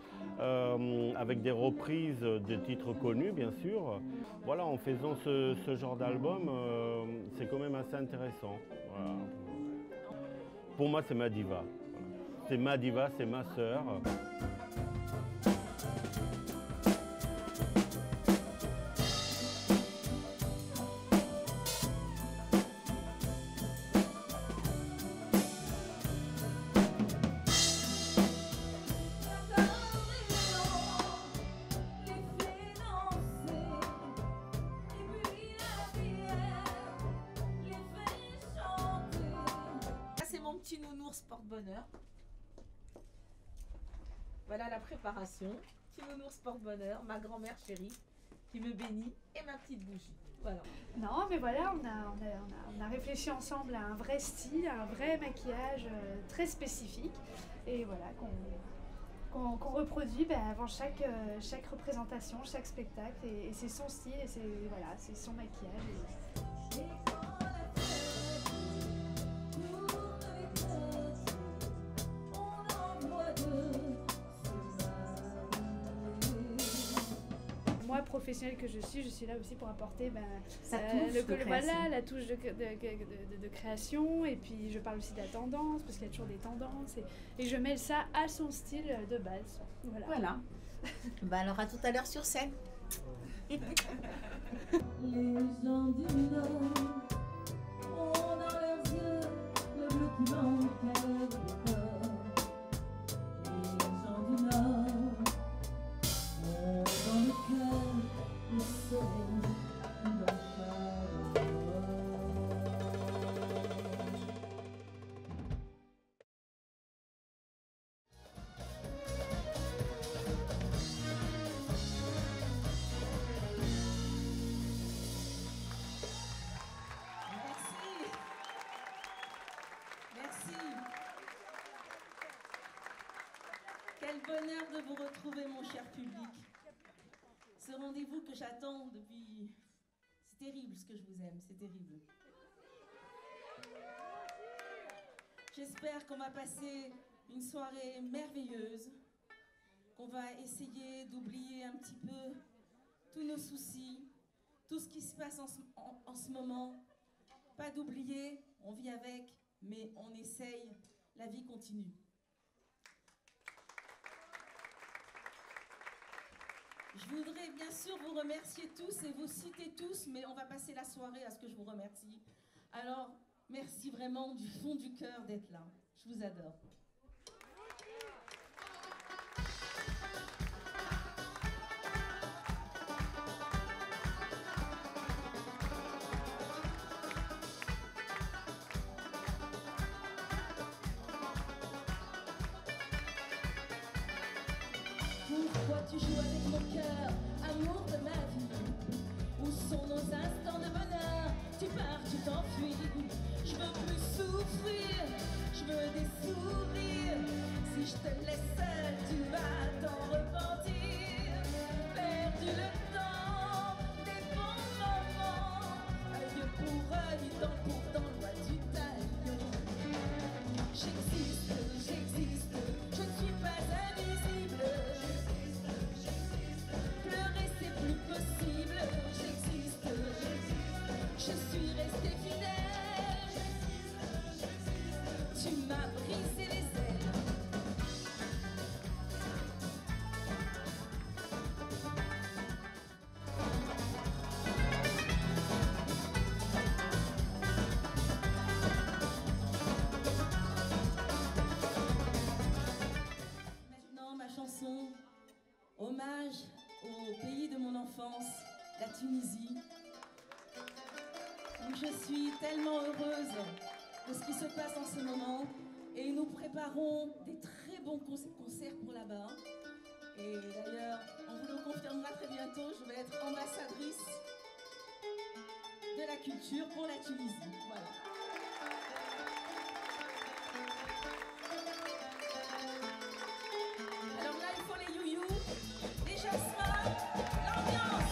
avec des reprises de titres connus bien sûr. Voilà, en faisant ce genre d'album, c'est quand même assez intéressant. Voilà. Pour moi, c'est ma diva. C'est ma diva, c'est ma sœur. Petit nounours porte-bonheur. Voilà la préparation. Petit nounours porte-bonheur, ma grand-mère chérie qui me bénit et ma petite bougie. Voilà. Non, mais voilà, on a réfléchi ensemble à un vrai style, un vrai maquillage très spécifique. Et voilà, qu'on reproduit avant chaque représentation, chaque spectacle. Et c'est son style et c'est son maquillage. Moi, professionnelle que je suis là aussi pour apporter la touche de création. Et puis je parle aussi de la tendance, parce qu'il y a toujours des tendances. Et je mêle ça à son style de base. Voilà. Alors à tout à l'heure sur scène. Les gens du Nord ont dans leurs yeux le bleu qui manque à leur décor. Les gens du Nord ont dans le cœur le soleil dans le phare. bonheur de vous retrouver, mon cher public. Ce rendez-vous que j'attends depuis... C'est terrible ce que je vous aime, c'est terrible. J'espère qu'on va passer une soirée merveilleuse, qu'on va essayer d'oublier un petit peu tous nos soucis, tout ce qui se passe en ce moment. Pas d'oublier, on vit avec, mais on essaye, la vie continue. Je voudrais bien sûr vous remercier tous et vous citer tous, mais on va passer la soirée à ce que je vous remercie. Alors, merci vraiment du fond du cœur d'être là. Je vous adore. Pourquoi tu joues avec mon cœur, amour de ma vie? Où sont nos instants de bonheur? Tu pars, tu t'enfuis. Je veux plus souffrir, je veux des sourires. Si je te laisse seule, tu vas t'en repentir. Perdu le temps des bons moments. Œil pour œil, dent pour dent, loi du talion. J'existe, j'existe, je ne suis pas invisible. Pleurer c'est plus possible. J'existe, je suis restée fidèle. Tu m'as brisé les ailes. Maintenant ma chanson, hommage au pays de mon enfance, la Tunisie, où je suis tellement heureuse de ce qui se passe en ce moment. Et nous préparons des très bons concerts pour là-bas. Et d'ailleurs, on vous le confirmera très bientôt, je vais être ambassadrice de la culture pour la Tunisie. Voilà. Alors là, il faut les youyous, les jasmins, l'ambiance.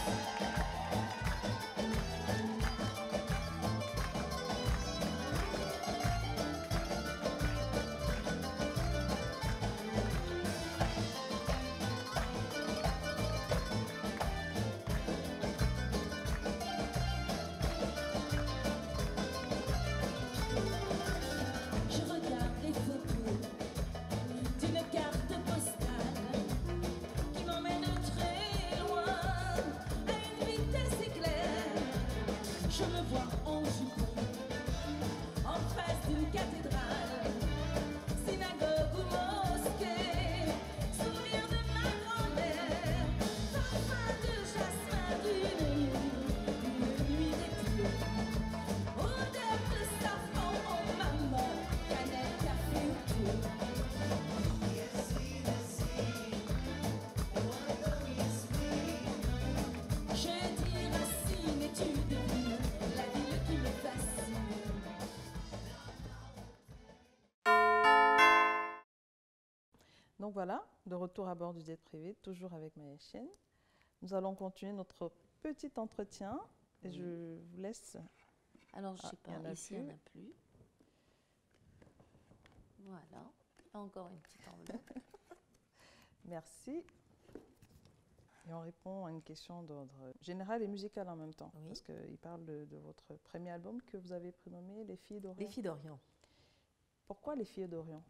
Je regarde les photos d'une carte postale qui m'emmène très loin à une vitesse éclair. Je me vois en jupon en face d'une cathédrale, synagogue ou mosquée, sourire de ma grand-mère, parfum de jasmin d'une nuit d'été, odeur de safran, oh maman, cannelle, café ou thé. Je dis Racine et tu devines la ville qui me fascine. Donc voilà, de retour à bord du jet privé, toujours avec Maya Chen. Nous allons continuer notre petit entretien et je vous laisse. Alors, je ne sais il y en pas, a ici, il n'y en a plus. plus. Voilà, encore une petite enveloppe. Merci. Et on répond à une question d'ordre général et musical en même temps. Parce qu'il parle de votre premier album que vous avez prénommé Les Filles d'Orient. Les Filles d'Orient. Pourquoi Les Filles d'Orient?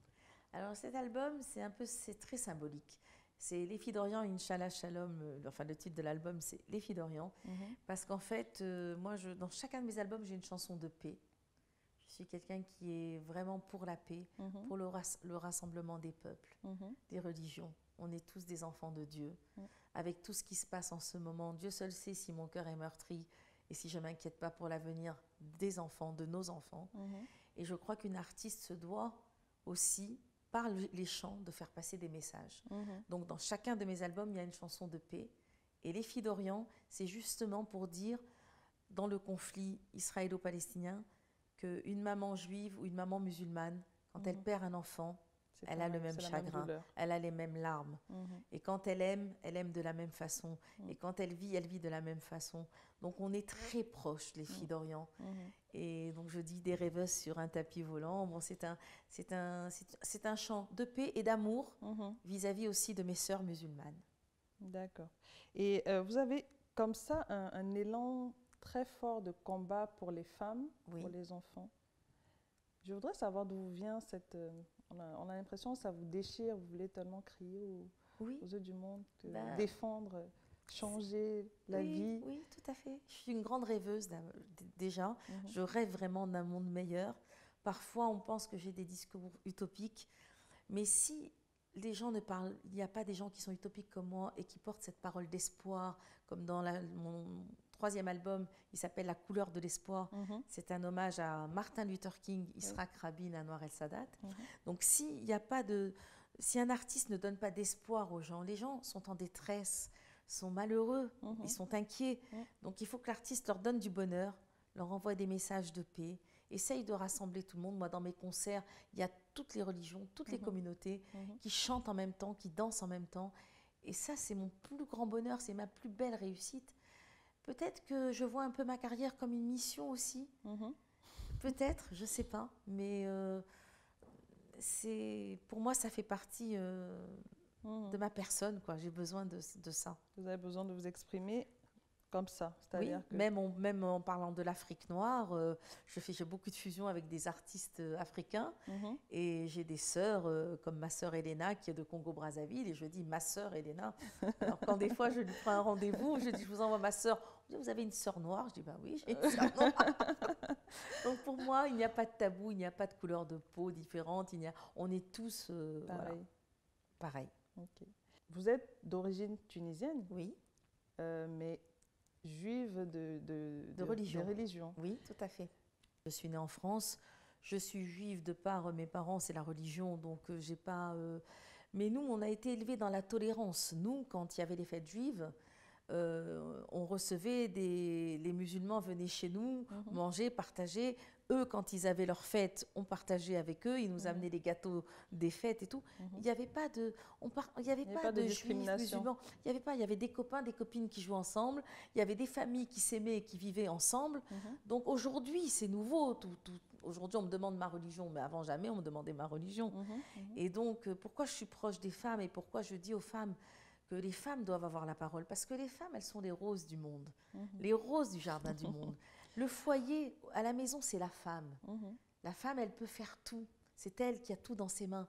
Alors cet album, c'est très symbolique. C'est Les Filles d'Orient, Inch'Allah Shalom, enfin le titre de l'album c'est Les Filles d'Orient. Parce qu'en fait, moi dans chacun de mes albums, j'ai une chanson de paix. Je suis quelqu'un qui est vraiment pour la paix, pour le rassemblement des peuples, des religions. On est tous des enfants de Dieu. Avec tout ce qui se passe en ce moment, Dieu seul sait si mon cœur est meurtri et si je ne m'inquiète pas pour l'avenir des enfants, de nos enfants. Et je crois qu'une artiste se doit aussi, par les chants, de faire passer des messages. Donc dans chacun de mes albums, il y a une chanson de paix. Et Les Filles d'Orient, c'est justement pour dire, dans le conflit israélo-palestinien, qu'une maman juive ou une maman musulmane, quand elle perd un enfant, Elle a le même chagrin, elle a les mêmes larmes. Et quand elle aime de la même façon. Et quand elle vit de la même façon. Donc on est très proches, les filles d'Orient. Et donc je dis des rêveuses sur un tapis volant. Bon, c'est un chant de paix et d'amour vis-à-vis aussi de mes sœurs musulmanes. D'accord. Et vous avez comme ça un élan très fort de combat pour les femmes, pour les enfants. Je voudrais savoir d'où vient cette... on a l'impression que ça vous déchire, vous voulez tellement crier aux yeux du monde, défendre, changer la vie. Oui, tout à fait. Je suis une grande rêveuse déjà. Je rêve vraiment d'un monde meilleur. Parfois, on pense que j'ai des discours utopiques, mais si les gens ne parlent, il n'y a pas des gens qui sont utopiques comme moi et qui portent cette parole d'espoir, comme dans mon 3e album, il s'appelle La couleur de l'espoir. C'est un hommage à Martin Luther King, Yitzhak Rabin, Anwar el-Sadat. Donc si un artiste ne donne pas d'espoir aux gens, les gens sont en détresse, sont malheureux, ils sont inquiets. Donc il faut que l'artiste leur donne du bonheur, leur envoie des messages de paix, essaye de rassembler tout le monde. Moi, dans mes concerts, il y a toutes les religions, toutes les communautés qui chantent en même temps, qui dansent en même temps. Et ça, c'est mon plus grand bonheur, c'est ma plus belle réussite. Peut-être que je vois un peu ma carrière comme une mission aussi. Peut-être, je ne sais pas. Mais pour moi, ça fait partie de ma personne, quoi. J'ai besoin de ça. Vous avez besoin de vous exprimer comme ça, c'est-à-dire que... même en parlant de l'Afrique noire, j'ai beaucoup de fusions avec des artistes africains et j'ai des sœurs comme ma sœur Elena qui est de Congo-Brazzaville et je dis ma sœur Elena. Alors quand des fois je lui prends un rendez-vous, je dis je vous envoie ma sœur. Vous avez une sœur noire? Je dis bah oui, j'ai une sœur noire. Donc pour moi, il n'y a pas de tabou, il n'y a pas de couleur de peau différente, on est tous pareil. Okay. Vous êtes d'origine tunisienne? Oui. Mais juive de religion. Oui, tout à fait. Je suis née en France, je suis juive de par mes parents, c'est la religion, donc j'ai pas... Mais nous, on a été élevés dans la tolérance. Nous, quand il y avait les fêtes juives, on recevait les musulmans venaient chez nous, manger, partager. Eux, quand ils avaient leurs fêtes, on partageait avec eux, ils nous amenaient les gâteaux des fêtes et tout. Il n'y avait pas de, discrimination. Il y avait des copains, des copines qui jouaient ensemble, il y avait des familles qui s'aimaient et qui vivaient ensemble. Donc aujourd'hui, c'est nouveau. Aujourd'hui, on me demande ma religion, mais avant jamais, on me demandait ma religion. Et donc, pourquoi je suis proche des femmes et pourquoi je dis aux femmes que les femmes doivent avoir la parole? Parce que les femmes, elles sont les roses du monde, les roses du jardin du monde. Le foyer, à la maison, c'est la femme. La femme, elle peut faire tout. C'est elle qui a tout dans ses mains.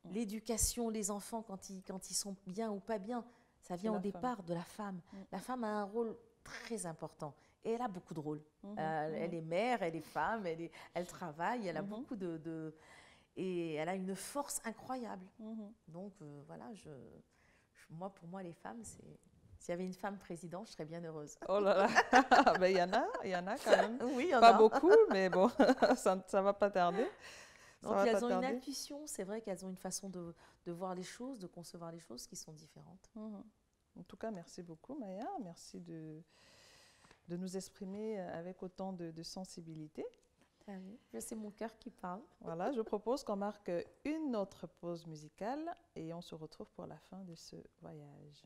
L'éducation, les enfants, quand ils sont bien ou pas bien, ça vient au départ de la femme. La femme a un rôle très important. Et elle a beaucoup de rôles. Elle est mère, elle est femme, elle travaille, elle a beaucoup de... Et elle a une force incroyable. Donc, voilà, pour moi, les femmes, c'est... S'il y avait une femme présidente, je serais bien heureuse. Oh là là, ben, y en a quand même. Oui, il y en pas a. Beaucoup, mais bon, ça ne va pas tarder. Donc elles ont une intuition, c'est vrai qu'elles ont une façon de voir les choses, de concevoir les choses qui sont différentes. En tout cas, merci beaucoup Maya, merci de nous exprimer avec autant de sensibilité. Ah oui, c'est mon cœur qui parle. Voilà, je propose qu'on marque une autre pause musicale et on se retrouve pour la fin de ce voyage.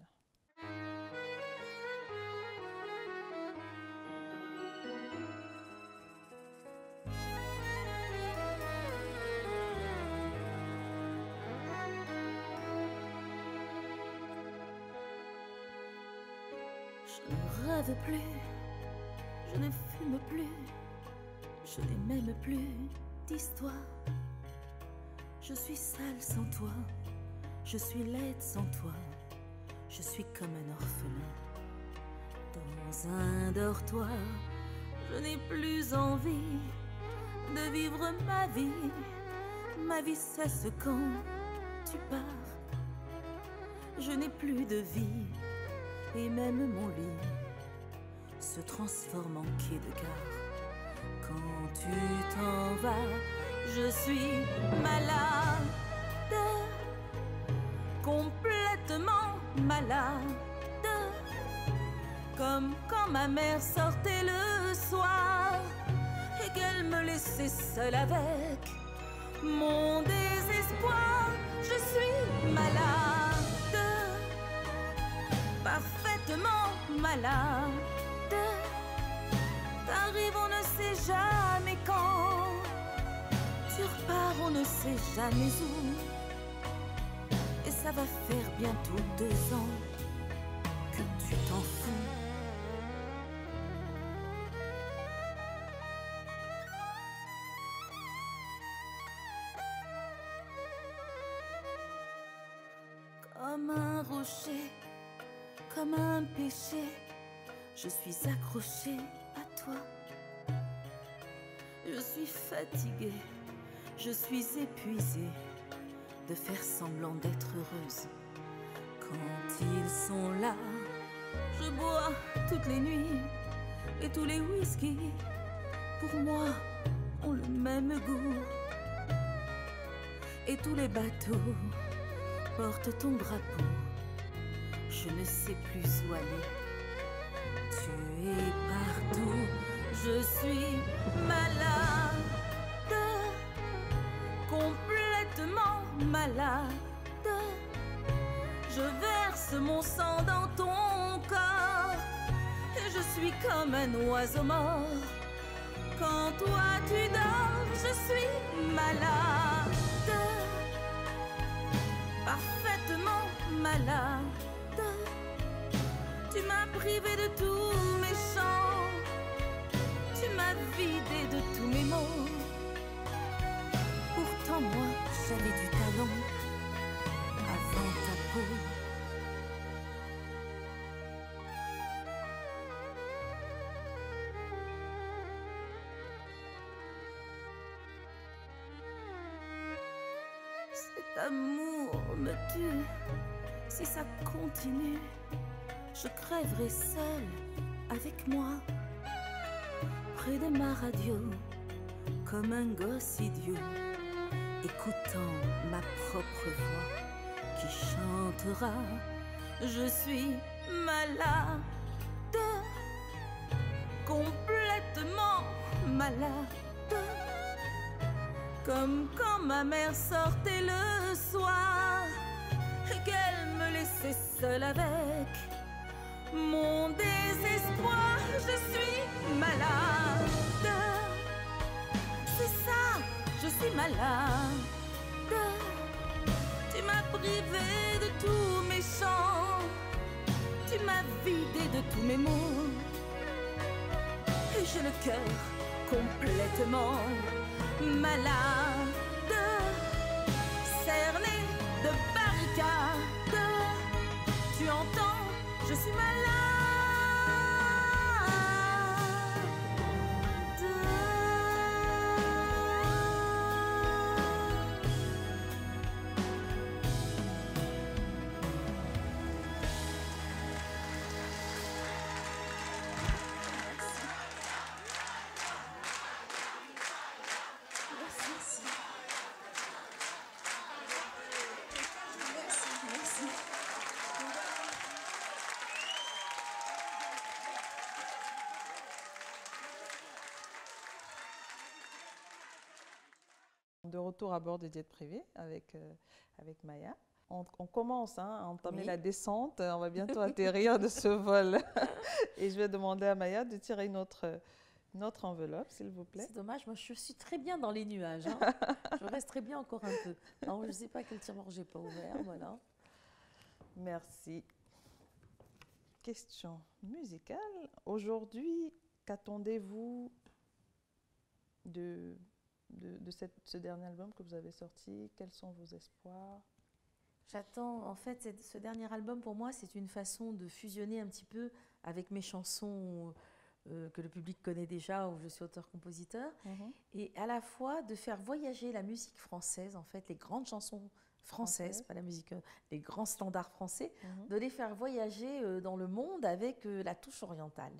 Je ne rêve plus, je ne fume plus, je n'ai même plus d'histoire. Je suis sale sans toi, je suis laide sans toi, je suis comme un orphelin dans un dortoir. Je n'ai plus envie de vivre ma vie cesse quand tu pars. Je n'ai plus de vie et même mon lit se transforme en quai de gare. Quand tu t'en vas, je suis malade, complètement malade, comme quand ma mère sortait le soir et qu'elle me laissait seule avec mon désespoir, je suis malade, parfaitement malade. T'arrives, on ne sait jamais quand, tu repars, on ne sait jamais où, et ça va faire bientôt 2 ans que tu t'en fous. Comme un rocher, comme un péché, je suis accrochée à toi. Je suis fatiguée, je suis épuisée de faire semblant d'être heureuse. Quand ils sont là, je bois toutes les nuits et tous les whisky, pour moi, ont le même goût. Et tous les bateaux porte ton drapeau, je ne sais plus où aller. Tu es partout, je suis malade, complètement malade. Je verse mon sang dans ton corps et je suis comme un oiseau mort. Quand toi tu dors, je suis malade, parfaitement malade. Tu m'as privé de tous mes chants, tu m'as vidé de tous mes mots. Pourtant moi j'avais du talent avant ta peau. Cet amour me tue, si ça continue, je crèverai seule avec moi, près de ma radio, comme un gosse idiot, écoutant ma propre voix qui chantera. Je suis malade, complètement malade. Comme quand ma mère sortait le soir et qu'elle me laissait seule avec mon désespoir. Je suis malade, c'est ça, je suis malade. Tu m'as privé de tous mes chants, tu m'as vidé de tous mes mots, et j'ai le cœur complètement malade, cerné de barricades. Tu entends, je suis malade. De retour à bord de jet privé avec Maya. On commence à entamer la descente. On va bientôt atterrir de ce vol. Et je vais demander à Maya de tirer une autre enveloppe, s'il vous plaît. C'est dommage, moi je suis très bien dans les nuages. Je resterai bien encore un peu. Alors, je ne sais pas quel tiroir j'ai pas ouvert. Voilà. Merci. Question musicale. Aujourd'hui, qu'attendez-vous de ce dernier album que vous avez sorti? Quels sont vos espoirs? J'attends, en fait, ce dernier album, pour moi, c'est une façon de fusionner un petit peu avec mes chansons que le public connaît déjà, où je suis auteur-compositeur, et à la fois de faire voyager la musique française, en fait, les grandes chansons françaises, pas la musique, les grands standards français, de les faire voyager dans le monde avec la touche orientale.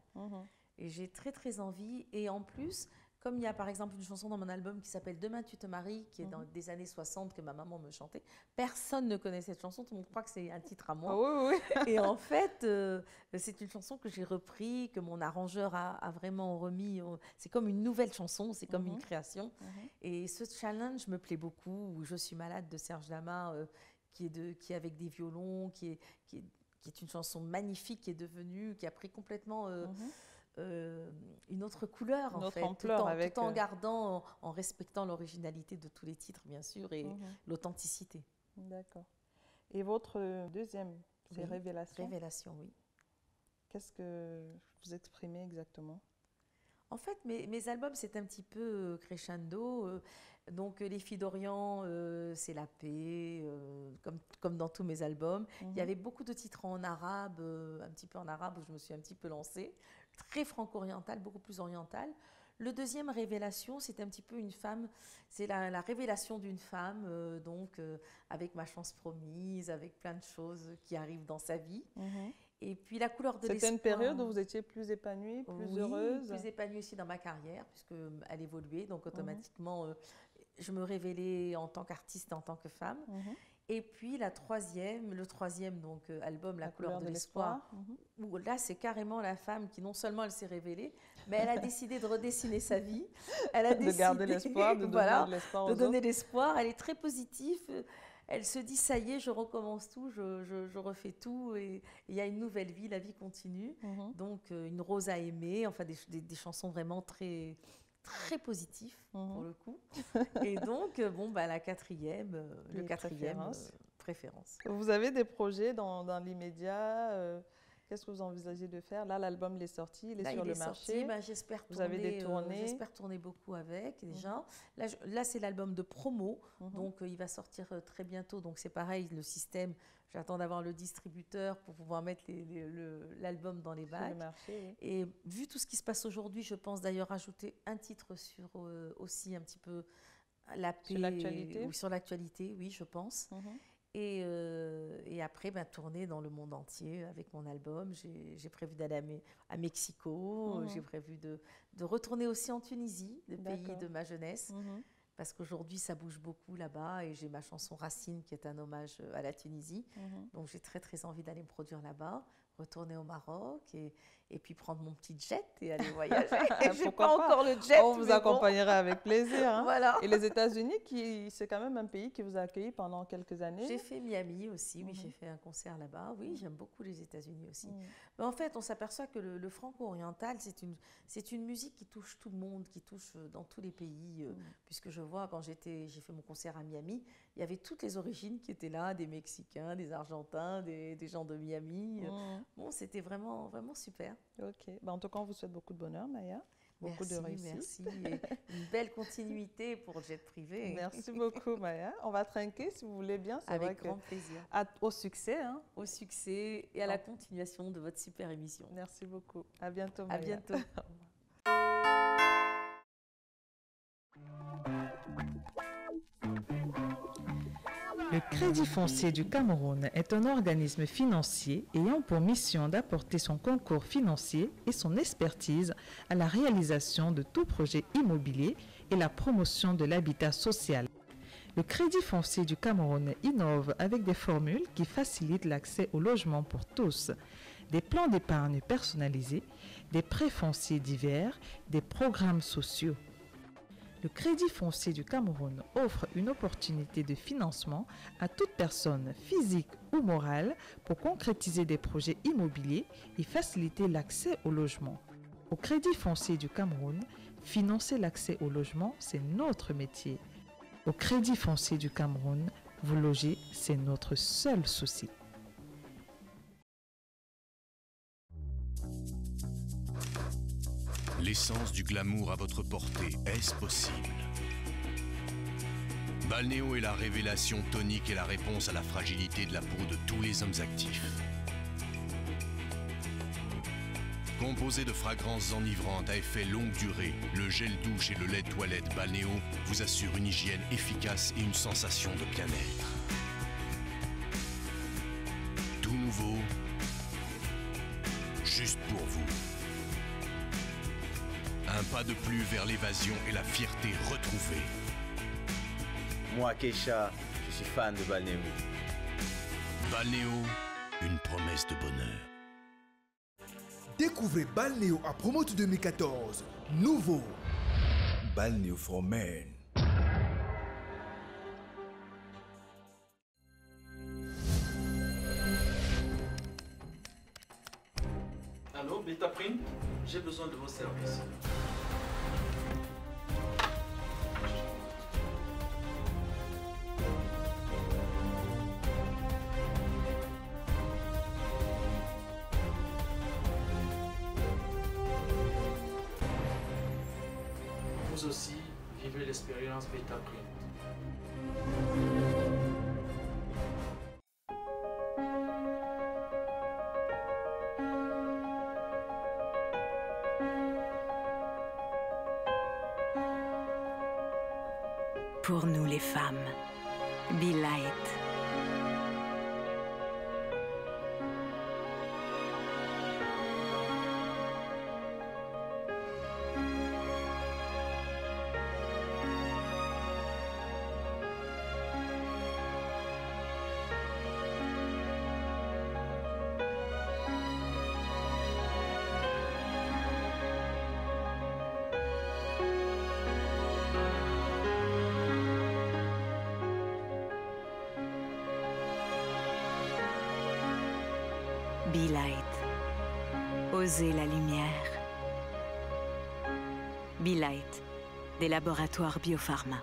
Et j'ai très, très envie, et en plus, Comme il y a par exemple une chanson dans mon album qui s'appelle Demain tu te maries, qui est dans des années 60 que ma maman me chantait. Personne ne connaît cette chanson, tout le monde croit que c'est un titre à moi. Oui, oui. Et en fait, c'est une chanson que j'ai repris, que mon arrangeur a vraiment remis. C'est comme une nouvelle chanson, c'est comme une création. Et ce challenge me plaît beaucoup, où Je suis malade de Serge Lama, qui est avec des violons, qui est une chanson magnifique, qui est devenue, qui a pris complètement... une autre couleur, une en autre fait, ampleur tout en gardant, en respectant l'originalité de tous les titres, bien sûr, et l'authenticité. D'accord. Et votre deuxième, c'est Révélation. Révélation, oui. Qu'est-ce que vous exprimez exactement? En fait, mes albums, c'est un petit peu crescendo. Donc, Les filles d'Orient, c'est la paix, comme dans tous mes albums. Il y avait beaucoup de titres en arabe, un petit peu en arabe, où je me suis un petit peu lancée. Très franco-oriental, beaucoup plus oriental. Le deuxième, Révélation, c'est un petit peu une femme, c'est la révélation d'une femme, avec ma chance promise, avec plein de choses qui arrivent dans sa vie. Et puis La couleur de l'espoir. C'était une période où vous étiez plus épanouie, plus heureuse? Plus épanouie aussi dans ma carrière, puisqu'elle évoluait, donc automatiquement, je me révélais en tant qu'artiste et en tant que femme. Et puis le troisième donc, album, La couleur de l'espoir, où là, c'est carrément la femme qui, non seulement elle s'est révélée, mais elle a décidé de redessiner sa vie. Elle a décidé de garder l'espoir, de donner de l'espoir aux autres. De donner l'espoir. Elle est très positive. Elle se dit, ça y est, je recommence tout, je refais tout, et il y a une nouvelle vie, la vie continue. Donc, une rose à aimer, enfin des chansons vraiment très... très positif pour le coup. Et donc, la quatrième, le quatrième, préférence. Vous avez des projets dans l'immédiat? Qu'est-ce que vous envisagez de faire? Là, l'album est sorti, il est sur le marché. J'espère vous avez des tournées? J'espère tourner beaucoup avec déjà. Là, c'est l'album de promo, donc il va sortir très bientôt. Donc c'est pareil, le système, j'attends d'avoir le distributeur pour pouvoir mettre l'album dans les bacs. Sur le marché, oui. Et vu tout ce qui se passe aujourd'hui, je pense d'ailleurs ajouter un titre sur aussi un petit peu la paix. Sur l'actualité? Sur l'actualité, oui, je pense. Et après, tourner dans le monde entier avec mon album. J'ai prévu d'aller à Mexico. J'ai prévu de retourner aussi en Tunisie, le pays de ma jeunesse. Parce qu'aujourd'hui, ça bouge beaucoup là-bas. Et j'ai ma chanson Racine, qui est un hommage à la Tunisie. Donc, j'ai très, très envie d'aller me produire là-bas, retourner au Maroc et puis prendre mon petit jet et aller voyager. Je n'ai pas encore le jet. On vous accompagnera avec plaisir. Hein. Voilà. Et les États-Unis, c'est quand même un pays qui vous a accueilli pendant quelques années. J'ai fait Miami aussi, oui, j'ai fait un concert là-bas. Oui, j'aime beaucoup les États-Unis aussi. Mais en fait, on s'aperçoit que le franco-oriental, c'est une musique qui touche tout le monde, qui touche dans tous les pays. Puisque je vois, quand j'ai fait mon concert à Miami, il y avait toutes les origines qui étaient là, des Mexicains, des Argentins, des gens de Miami. Bon, c'était vraiment, vraiment super. Ok. En tout cas, on vous souhaite beaucoup de bonheur, Maya. Beaucoup de réussite. Merci. Et une belle continuité pour le jet privé. Merci beaucoup, Maya. On va trinquer si vous voulez bien. Avec grand plaisir. Au succès. Hein. Au succès et à la continuation de votre super émission. Merci beaucoup. À bientôt, Maya. À bientôt. Le Crédit foncier du Cameroun est un organisme financier ayant pour mission d'apporter son concours financier et son expertise à la réalisation de tout projet immobilier et la promotion de l'habitat social. Le Crédit foncier du Cameroun innove avec des formules qui facilitent l'accès au logement pour tous, des plans d'épargne personnalisés, des prêts fonciers divers, des programmes sociaux. Le Crédit foncier du Cameroun offre une opportunité de financement à toute personne physique ou morale pour concrétiser des projets immobiliers et faciliter l'accès au logement. Au Crédit foncier du Cameroun, financer l'accès au logement, c'est notre métier. Au Crédit foncier du Cameroun, vous loger, c'est notre seul souci. L'essence du glamour à votre portée, est-ce possible? Balnéo est la révélation tonique et la réponse à la fragilité de la peau de tous les hommes actifs. Composé de fragrances enivrantes à effet longue durée, le gel douche et le lait toilette Balnéo vous assurent une hygiène efficace et une sensation de bien-être. Tout nouveau, juste pour vous. Un Un pas de plus vers l'évasion et la fierté retrouvée. Moi, Keisha, je suis fan de Balnéo. Balnéo, une promesse de bonheur. Découvrez Balnéo à Promote 2014. Nouveau. Balnéo for Men. Allô, Betaprine, j'ai besoin de vos services. Vous aussi, vivez l'expérience Betaprine. Pour nous les femmes, Be Light. Be Light. Osez la lumière. Be Light, des laboratoires Biopharma.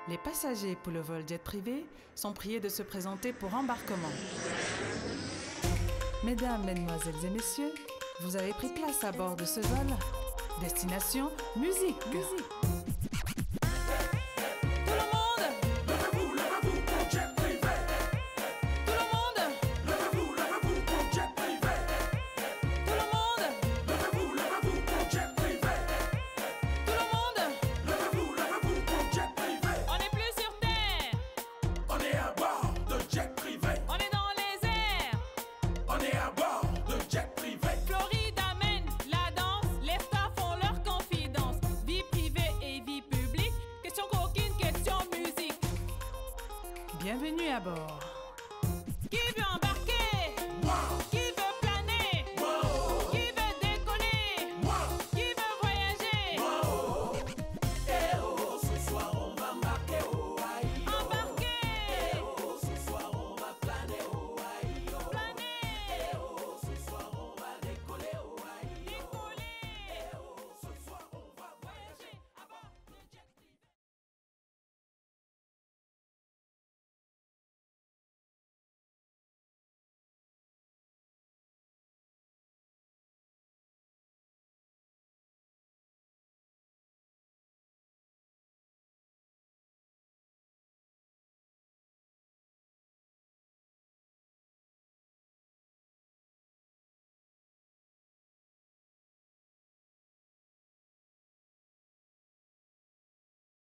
Les passagers pour le vol jet privé sont priés de se présenter pour embarquement. Mesdames, Mesdemoiselles et Messieurs, vous avez pris place à bord de ce vol. Destination, musique. Bienvenue à bord. Qui veut